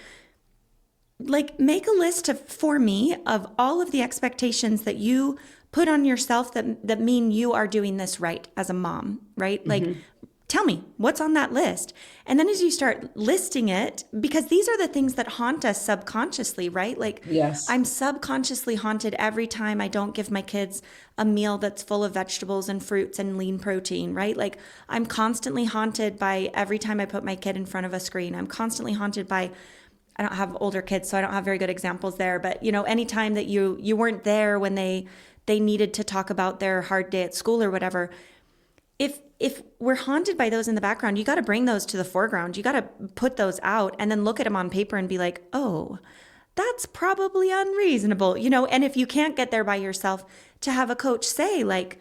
make a list for me of all of the expectations that you put on yourself that mean you are doing this right as a mom, right? Like Mm-hmm. tell me what's on that list. And then as you start listing it, because these are the things that haunt us subconsciously, right? Like Yes. I'm subconsciously haunted every time I don't give my kids a meal that's full of vegetables and fruits and lean protein, right? Like I'm constantly haunted by every time I put my kid in front of a screen. I'm constantly haunted by, I don't have older kids, so I don't have very good examples there. But anytime that you weren't there when they needed to talk about their hard day at school or whatever, if we're haunted by those in the background, you got to bring those to the foreground. You got to put those out and then look at them on paper and be like, oh, that's probably unreasonable, And if you can't get there by yourself, to have a coach say like,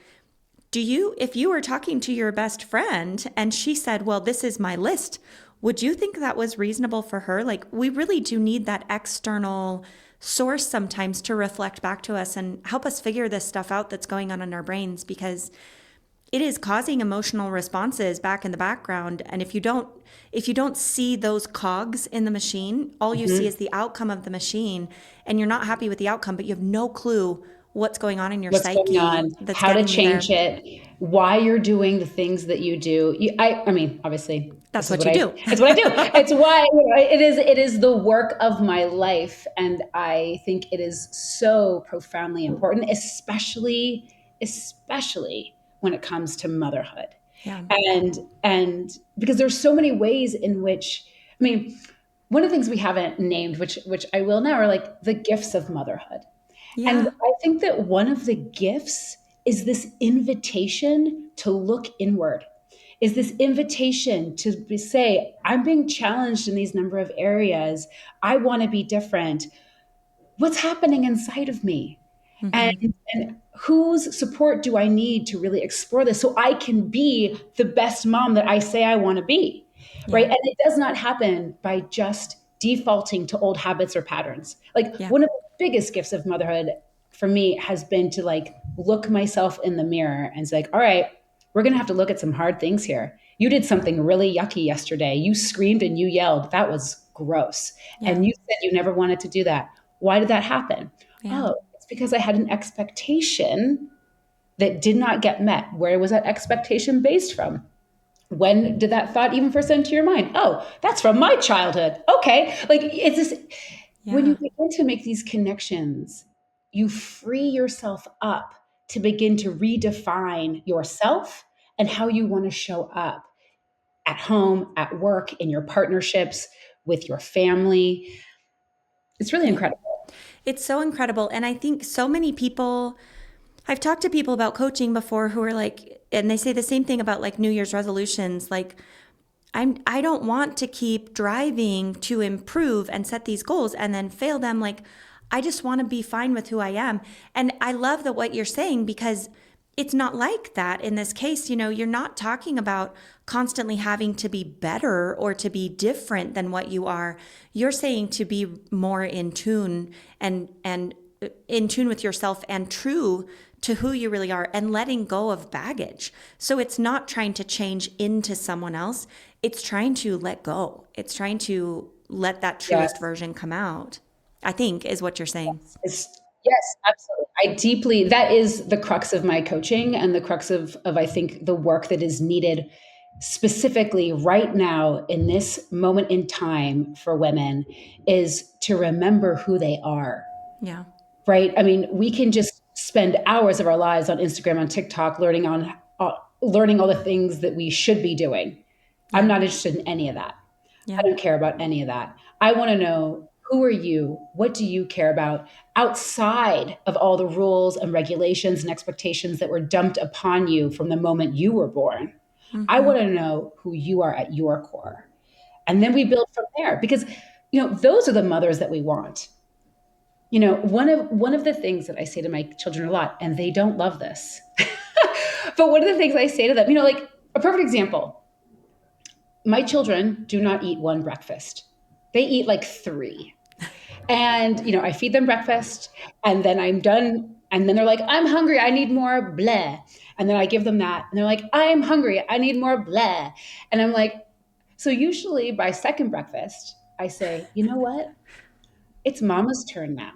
if you were talking to your best friend and she said, well, this is my list, would you think that was reasonable for her? Like, we really do need that external source sometimes to reflect back to us and help us figure this stuff out that's going on in our brains, because it is causing emotional responses back in the background. And if you don't see those cogs in the machine, all you see Mm-hmm. is the outcome of the machine, and you're not happy with the outcome, but you have no clue what's going on in your What's going psyche on, that's how to getting you change there. it, why you're doing the things that you do. I mean, obviously, That's this is what what you do. it's what I do. It's why it is the work of my life, and I think it is so profoundly important, especially when it comes to motherhood, Yeah. and because there's so many ways in which, I mean, one of the things we haven't named, which I will now, are like the gifts of motherhood. And Yeah. I think that one of the gifts is this invitation to look inward, is this invitation to say, I'm being challenged in these number of areas. I want to be different. What's happening inside of me? And, Mm-hmm. and whose support do I need to really explore this so I can be the best mom that I say I want to be? Right. Yeah. And it does not happen by just defaulting to old habits or patterns. Like Yeah. one of the biggest gifts of motherhood for me has been to like look myself in the mirror and say, like, all right, we're going to have to look at some hard things here. You did something really yucky yesterday. You screamed and you yelled. That was gross. Yeah. And you said you never wanted to do that. Why did that happen? Yeah. Oh, it's because I had an expectation that did not get met. Where was that expectation based from? When did that thought even first enter your mind? Oh, that's from my childhood. Okay. Like it's this, when you Yeah. begin to make these connections, you free yourself up to begin to redefine yourself and how you want to show up at home, at work, in your partnerships, with your family. It's really Yeah. incredible. It's so incredible. And I think so many people, I've talked to people about coaching before who are like, and they say the same thing about like New Year's resolutions. Like, I don't want to keep driving to improve and set these goals and then fail them. Like, I just want to be fine with who I am. And I love that what you're saying, because it's not like that in this case. You're not talking about constantly having to be better or to be different than what you are. You're saying to be more in tune and in tune with yourself and true to who you really are, and letting go of baggage. So it's not trying to change into someone else. It's trying to let go. It's trying to let that Yes. truest version come out, I think, is what you're saying. Yes, absolutely. That is the crux of my coaching and the crux of I think the work that is needed specifically right now in this moment in time for women is to remember who they are, Yeah. right? I mean, we can just spend hours of our lives on Instagram, on TikTok, learning all the things that we should be doing. I'm Yeah. not interested in any of that. I Yeah. don't care about any of that. I want to know, who are you? What do you care about outside of all the rules and regulations and expectations that were dumped upon you from the moment you were born? I Mm-hmm. want to know who you are at your core. And then we build from there, because those are the mothers that we want. One of the things that I say to my children a lot, and they don't love this, but one of the things I say to them, like a perfect example, my children do not eat one breakfast. They eat like three. And, I feed them breakfast and then I'm done. And then they're like, I'm hungry. I need more blah. And then I give them that. And they're like, I'm hungry. I need more blah. And I'm like, so usually by second breakfast, I say, you know what? It's mama's turn now.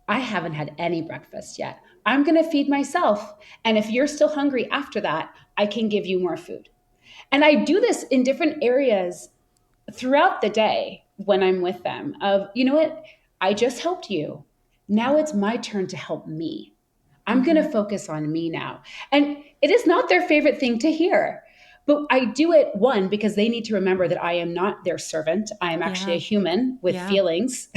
I haven't had any breakfast yet. I'm going to feed myself. And if you're still hungry after that, I can give you more food. And I do this in different areas throughout the day when I'm with them of, you know what? I just helped you. Now it's my turn to help me. I'm going Mm-hmm. to focus on me now. And it is not their favorite thing to hear. But I do it, one, because they need to remember that I am not their servant. I am actually a Yeah. human with Yeah. feelings.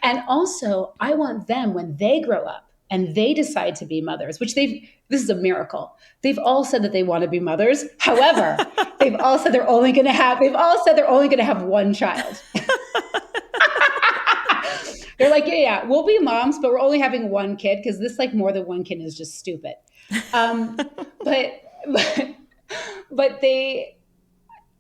And also, I want them, when they grow up and they decide to be mothers, this is a miracle. They've all said that they want to be mothers. However, they've all said they're only going to have one child. They're like, yeah, we'll be moms, but we're only having one kid, because this, like, more than one kid is just stupid. But but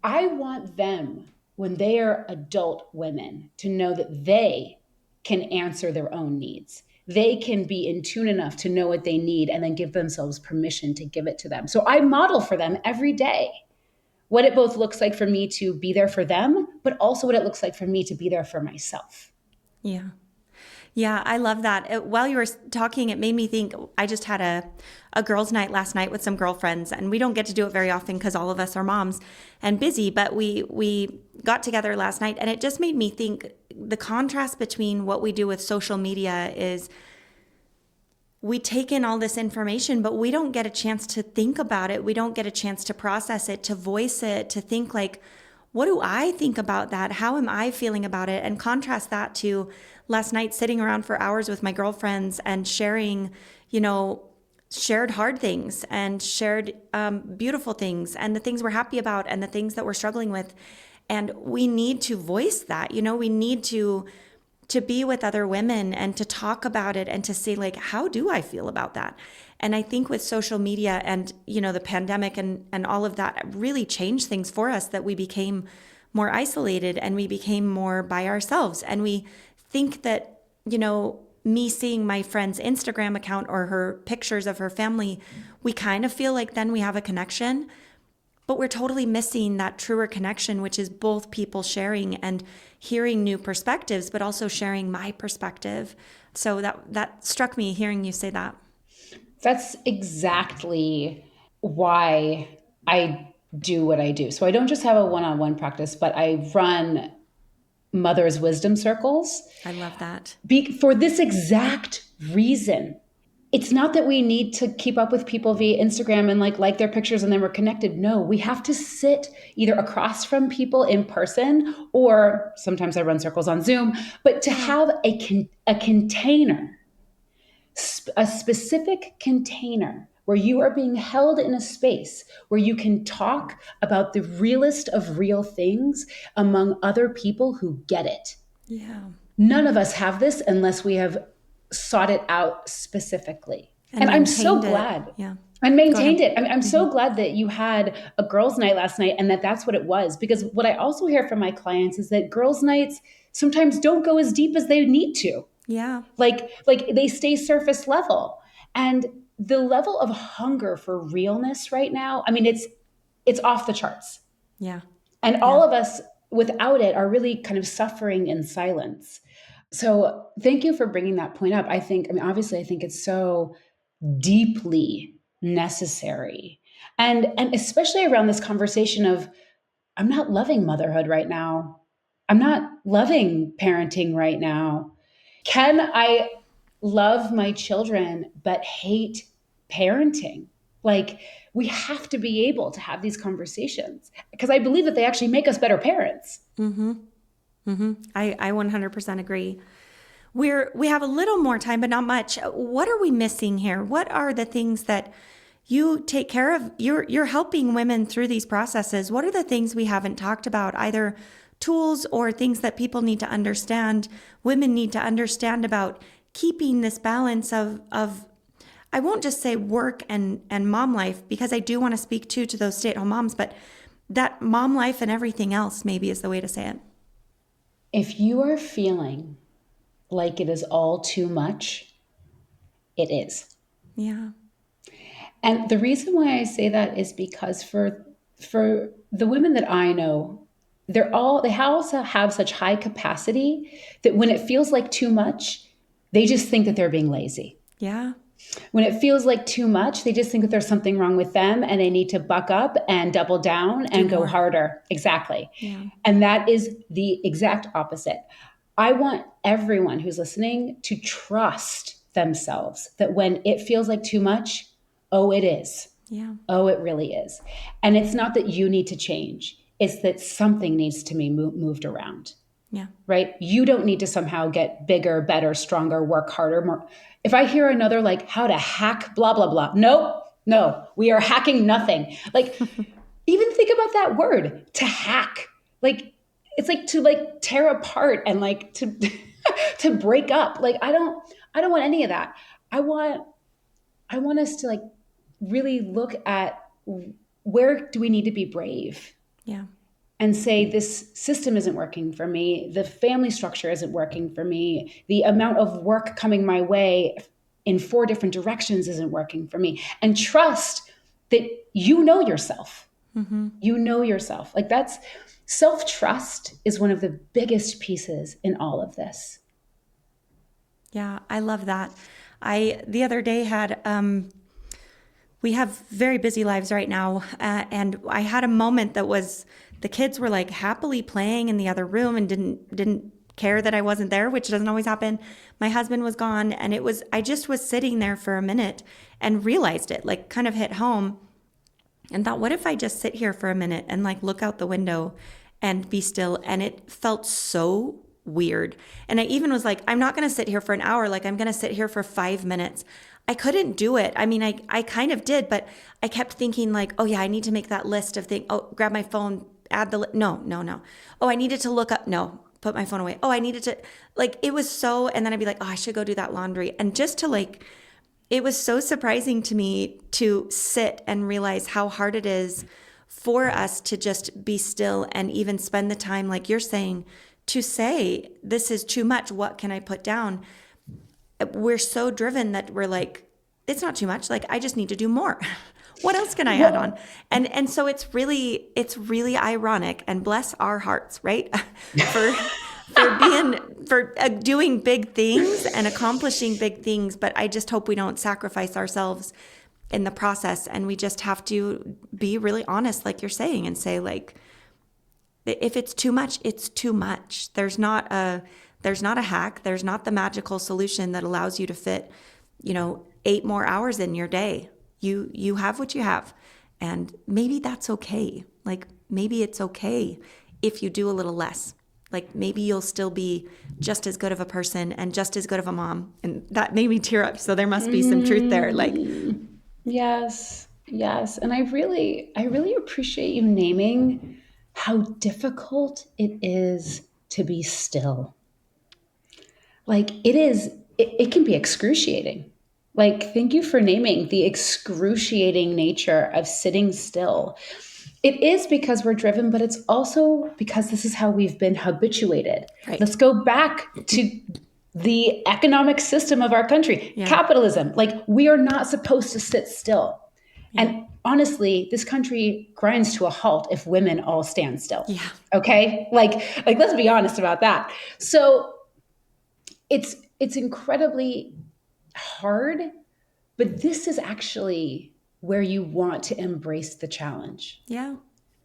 I want them, when they are adult women, to know that they can answer their own needs. They can be in tune enough to know what they need and then give themselves permission to give it to them. So I model for them every day what it both looks like for me to be there for them, but also what it looks like for me to be there for myself. Yeah. Yeah, I love that. While you were talking, it made me think. I just had a girls' night last night with some girlfriends, and we don't get to do it very often because all of us are moms and busy, but we got together last night, and it just made me think the contrast between what we do with social media is we take in all this information, but we don't get a chance to think about it. We don't get a chance to process it, to voice it, to think like, what do I think about that? How am I feeling about it? And contrast that to last night sitting around for hours with my girlfriends and sharing, shared hard things and shared beautiful things and the things we're happy about and the things that we're struggling with. And we need to voice that. We need to be with other women and to talk about it and to say, like, how do I feel about that? And I think with social media and, the pandemic and all of that really changed things for us, that we became more isolated and we became more by ourselves. And we think that, me seeing my friend's Instagram account or her pictures of her family, we kind of feel like then we have a connection, but we're totally missing that truer connection, which is both people sharing and hearing new perspectives, but also sharing my perspective. So that struck me hearing you say that. That's exactly why I do what I do. So I don't just have a one-on-one practice, but I run mother's wisdom circles. I love that. For this exact reason. It's not that we need to keep up with people via Instagram and like their pictures and then we're connected. No, we have to sit either across from people in person, or sometimes I run circles on Zoom, but to have a container, a specific container where you are being held in a space where you can talk about the realest of real things among other people who get it. Yeah. None of us have this unless we have sought it out specifically. And I'm so glad. Yeah. And maintained it. I'm so glad that you had a girls' night last night and that's what it was. Because what I also hear from my clients is that girls' nights sometimes don't go as deep as they need to. Yeah. Like they stay surface level. And the level of hunger for realness right now, I mean, it's off the charts. Yeah. And all of us without it are really kind of suffering in silence. So thank you for bringing that point up. Obviously I think it's so deeply necessary. And especially around this conversation of, I'm not loving motherhood right now. I'm not loving parenting right now. Can I love my children but hate parenting? Like, we have to be able to have these conversations because I believe that they actually make us better parents. Mm-hmm. Mm-hmm. I 100% agree. We have a little more time, but not much. What are we missing here? What are the things that you take care of? You're helping women through these processes. What are the things we haven't talked about, either tools or things that people need to understand, women need to understand about keeping this balance of I won't just say work and mom life, because I do want to speak to those stay-at-home moms, but that mom life and everything else maybe is the way to say it. If you are feeling like it is all too much, it is. Yeah. And the reason why I say that is because for the women that I know, they also have such high capacity that when it feels like too much, they just think that they're being lazy. Yeah. When it feels like too much, they just think that there's something wrong with them and they need to buck up and double down and go harder. Exactly. Yeah. And that is the exact opposite. I want everyone who's listening to trust themselves that when it feels like too much, oh, it is. Yeah. Oh, it really is. And it's not that you need to change. It's that something needs to be moved around. Yeah. Right? You don't need to somehow get bigger, better, stronger, work harder, more. If I hear another like how to hack, blah, blah, blah. No, we are hacking nothing. Like, even think about that word, to hack. Like, it's like to like tear apart and like to to break up. Like, I don't want any of that. I want us to like really look at where do we need to be brave? Yeah. And say, this system isn't working for me. The family structure isn't working for me. The amount of work coming my way in 4 different directions isn't working for me. And trust that you know yourself. Mm-hmm. You know yourself. Like, that's self-trust is one of the biggest pieces in all of this. Yeah, I love that. The other day had, we have very busy lives right now. And I had a moment that was, the kids were like happily playing in the other room and didn't care that I wasn't there, which doesn't always happen. My husband was gone, and I just was sitting there for a minute and realized it, like kind of hit home and thought, what if I just sit here for a minute and like look out the window and be still? And it felt so weird. And I even was like, I'm not going to sit here for an hour. Like, I'm going to sit here for 5 minutes. I couldn't do it. I mean, I kind of did, but I kept thinking like, oh yeah, I need to make that list of things. Oh, grab my phone, add the, no. Oh, I needed to look up. No, put my phone away. Oh, I needed to, like, it was so, and then I'd be like, oh, I should go do that laundry. And just to like, it was so surprising to me to sit and realize how hard it is for us to just be still and even spend the time, like you're saying, to say, this is too much. What can I put down? we're so driven that we're like, it's not too much. Like, I just need to do more. What else can I add on? And so it's really ironic, and bless our hearts, right? for doing big things and accomplishing big things. But I just hope we don't sacrifice ourselves in the process. And we just have to be really honest, like you're saying, and say, like, if it's too much, it's too much. There's not a hack. There's not the magical solution that allows you to fit, 8 more hours in your day. You have what you have, and maybe that's okay. Like, maybe it's okay if you do a little less. Like, maybe you'll still be just as good of a person and just as good of a mom. And that made me tear up. So there must be some truth there. Like, yes. And I really appreciate you naming how difficult it is to be still. Like, it can be excruciating. Like, thank you for naming the excruciating nature of sitting still. It is because we're driven, but it's also because this is how we've been habituated. Right. Let's go back to the economic system of our country, capitalism. Like, we are not supposed to sit still. Yeah. And honestly, this country grinds to a halt if women all stand still. Yeah. Okay? Like let's be honest about that. So it's incredibly hard, but this is actually where you want to embrace the challenge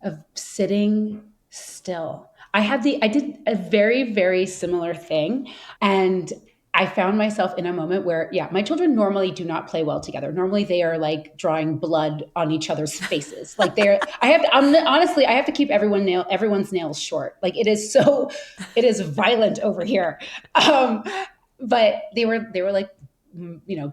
of sitting still. I did a very, very similar thing, and I found myself in a moment where, my children normally do not play well together. Normally they are like drawing blood on each other's faces. Like honestly, I have to keep everyone's nails short. Like, it is violent over here. But they were like,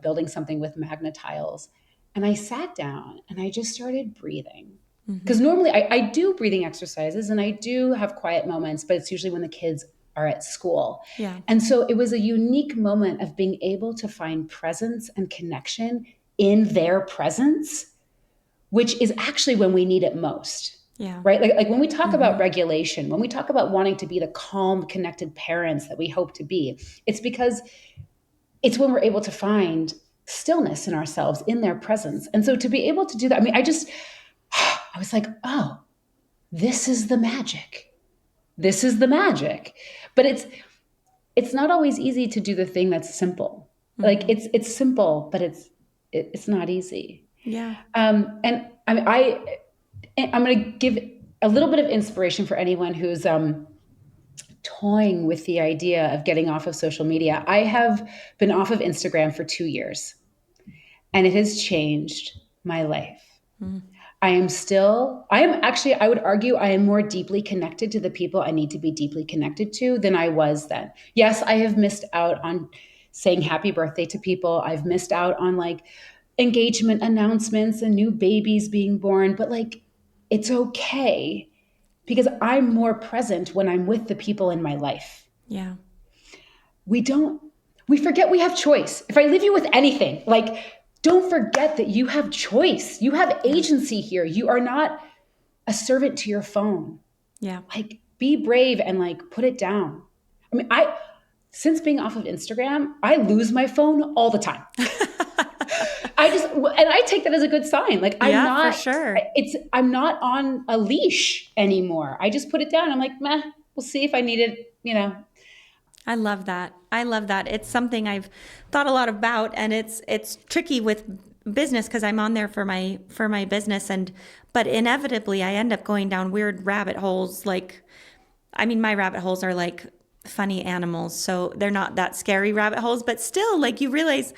building something with Magna tiles. And I sat down and I just started breathing. Because normally I do breathing exercises and I do have quiet moments, but it's usually when the kids are at school. Yeah. And so it was a unique moment of being able to find presence and connection in their presence, which is actually when we need it most. Yeah. Right? Like when we talk about regulation, when we talk about wanting to be the calm, connected parents that we hope to be, it's because it's when we're able to find stillness in ourselves, in their presence. And so to be able to do that, I was like, oh, this is the magic. This is the magic. But it's not always easy to do the thing that's simple. Like, it's simple, but it's not easy. Yeah. And I'm going to give a little bit of inspiration for anyone who's toying with the idea of getting off of social media. I have been off of Instagram for 2 years, and it has changed my life. I would argue I am more deeply connected to the people I need to be deeply connected to than I was then. Yes, I have missed out on saying happy birthday to people. I've missed out on like engagement announcements and new babies being born, but like, it's okay because I'm more present when I'm with the people in my life. Yeah. We forget we have choice. If I leave you with anything, like, don't forget that you have choice. You have agency here. You are not a servant to your phone. Yeah. Like, be brave and like put it down. Since being off of Instagram, I lose my phone all the time. I take that as a good sign. Like, I'm not, for sure. I'm not on a leash anymore. I just put it down. I'm like, meh, we'll see if I need it, I love that. It's something I've thought a lot about, and it's tricky with business because I'm on there for my business, but inevitably I end up going down weird rabbit holes. Like, my rabbit holes are like funny animals, so they're not that scary rabbit holes, but still, like, you realize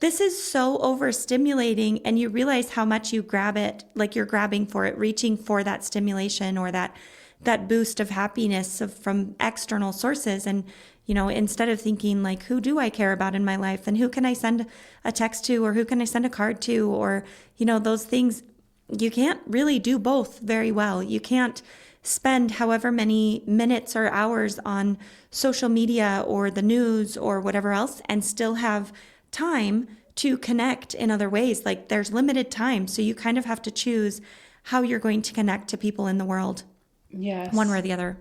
this is so overstimulating, and you realize how much you grab it, like you're grabbing for it, reaching for that stimulation or that boost of happiness from external sources. And instead of thinking like, who do I care about in my life, and who can I send a text to, or who can I send a card to, or, those things, you can't really do both very well. You can't spend however many minutes or hours on social media or the news or whatever else and still have time to connect in other ways. Like, there's limited time. So you kind of have to choose how you're going to connect to people in the world. Yes. One way or the other.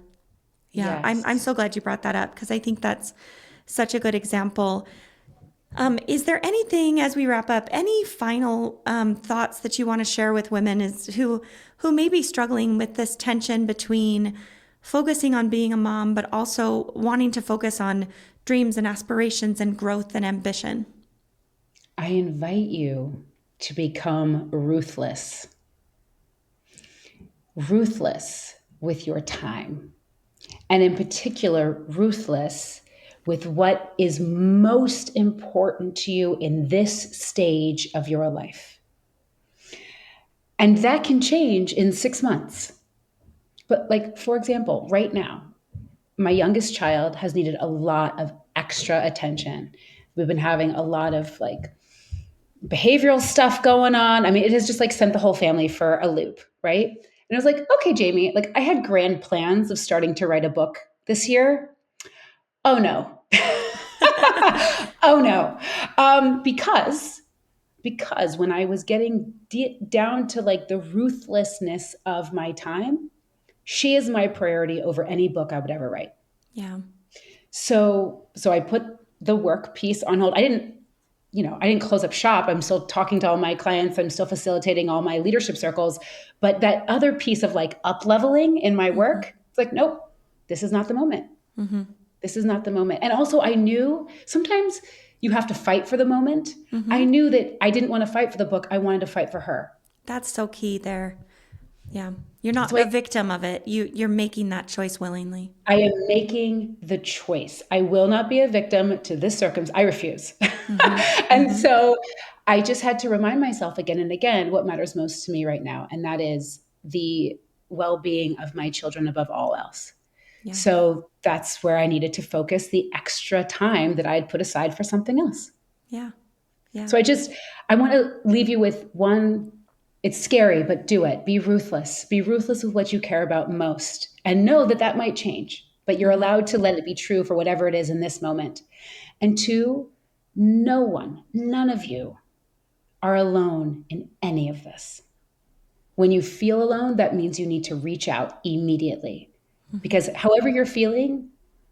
Yeah, yes. I'm so glad you brought that up because I think that's such a good example. Is there anything, as we wrap up, any final thoughts that you want to share with women who may be struggling with this tension between focusing on being a mom, but also wanting to focus on dreams and aspirations and growth and ambition? I invite you to become ruthless. Ruthless with your time. And in particular, ruthless with what is most important to you in this stage of your life. And that can change in 6 months. But like, for example, right now, my youngest child has needed a lot of extra attention. We've been having a lot of like behavioral stuff going on. I mean, it has just like sent the whole family for a loop, right? And I was like, okay, Jamie, like I had grand plans of starting to write a book this year. Oh no. Oh no. Because when I was getting down to like the ruthlessness of my time, she is my priority over any book I would ever write. Yeah. So I put the work piece on hold. I didn't close up shop. I'm still talking to all my clients. I'm still facilitating all my leadership circles. But that other piece of like up leveling in my work, it's like, nope, this is not the moment. Mm-hmm. This is not the moment. And also I knew sometimes you have to fight for the moment. Mm-hmm. I knew that I didn't want to fight for the book. I wanted to fight for her. That's so key there. Yeah. You're not a victim of it. You're making that choice willingly. I am making the choice. I will not be a victim to this circumstance. I refuse. Mm-hmm. And Mm-hmm. so I just had to remind myself again and again what matters most to me right now. And that is the well-being of my children above all else. Yeah. So that's where I needed to focus the extra time that I had put aside for something else. Yeah. Yeah. So I want to leave you with one. It's scary, but do it. Be ruthless. Be ruthless with what you care about most and know that that might change, but you're allowed to let it be true for whatever it is in this moment. And two, none of you are alone in any of this. When you feel alone, that means you need to reach out immediately because however you're feeling,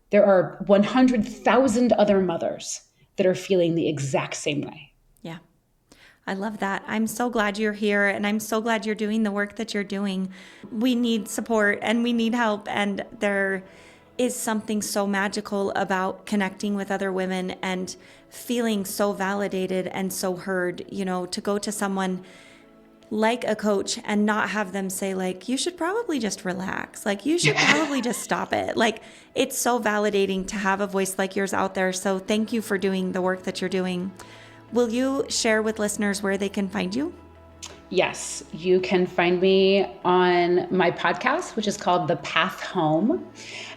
there are 100,000 other mothers that are feeling the exact same way. Yeah. I love that. I'm so glad you're here and I'm so glad you're doing the work that you're doing. We need support and we need help. And there is something so magical about connecting with other women and feeling so validated and so heard, to go to someone like a coach and not have them say like, you should probably just relax. Like you should probably just stop it. Like it's so validating to have a voice like yours out there. So thank you for doing the work that you're doing. Will you share with listeners where they can find you? Yes, you can find me on my podcast, which is called The Path Home.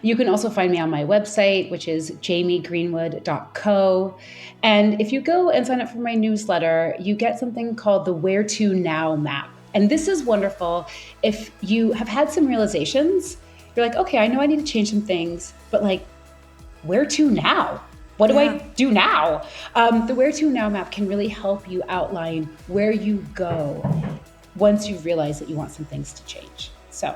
You can also find me on my website, which is jamiegreenwood.co. And if you go and sign up for my newsletter, you get something called the Where to Now map. And this is wonderful if you have had some realizations. You're like, okay, I know I need to change some things, but like, where to now? What do I do now? The Where to Now map can really help you outline where you go once you realize that you want some things to change. So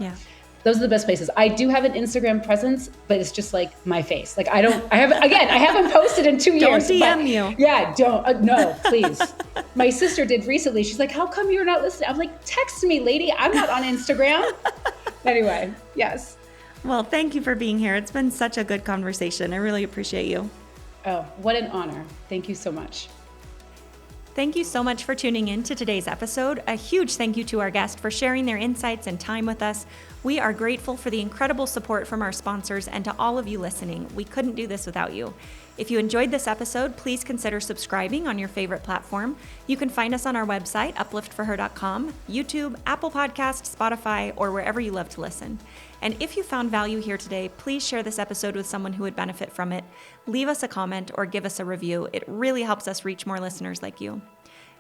those are the best places. I do have an Instagram presence, but it's just like my face. Like I haven't posted in 2 years. Don't DM you. Yeah, don't, no, please. My sister did recently. She's like, how come you're not listening? I'm like, text me, lady. I'm not on Instagram. Anyway, yes. Well, thank you for being here. It's been such a good conversation. I really appreciate you. Oh, what an honor. Thank you so much. Thank you so much for tuning in to today's episode. A huge thank you to our guest for sharing their insights and time with us. We are grateful for the incredible support from our sponsors and to all of you listening. We couldn't do this without you. If you enjoyed this episode, please consider subscribing on your favorite platform. You can find us on our website, upliftforher.com, YouTube, Apple Podcasts, Spotify, or wherever you love to listen. And if you found value here today, please share this episode with someone who would benefit from it. Leave us a comment or give us a review. It really helps us reach more listeners like you.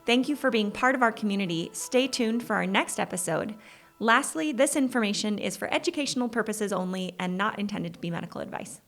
Thank you for being part of our community. Stay tuned for our next episode. Lastly, this information is for educational purposes only and not intended to be medical advice.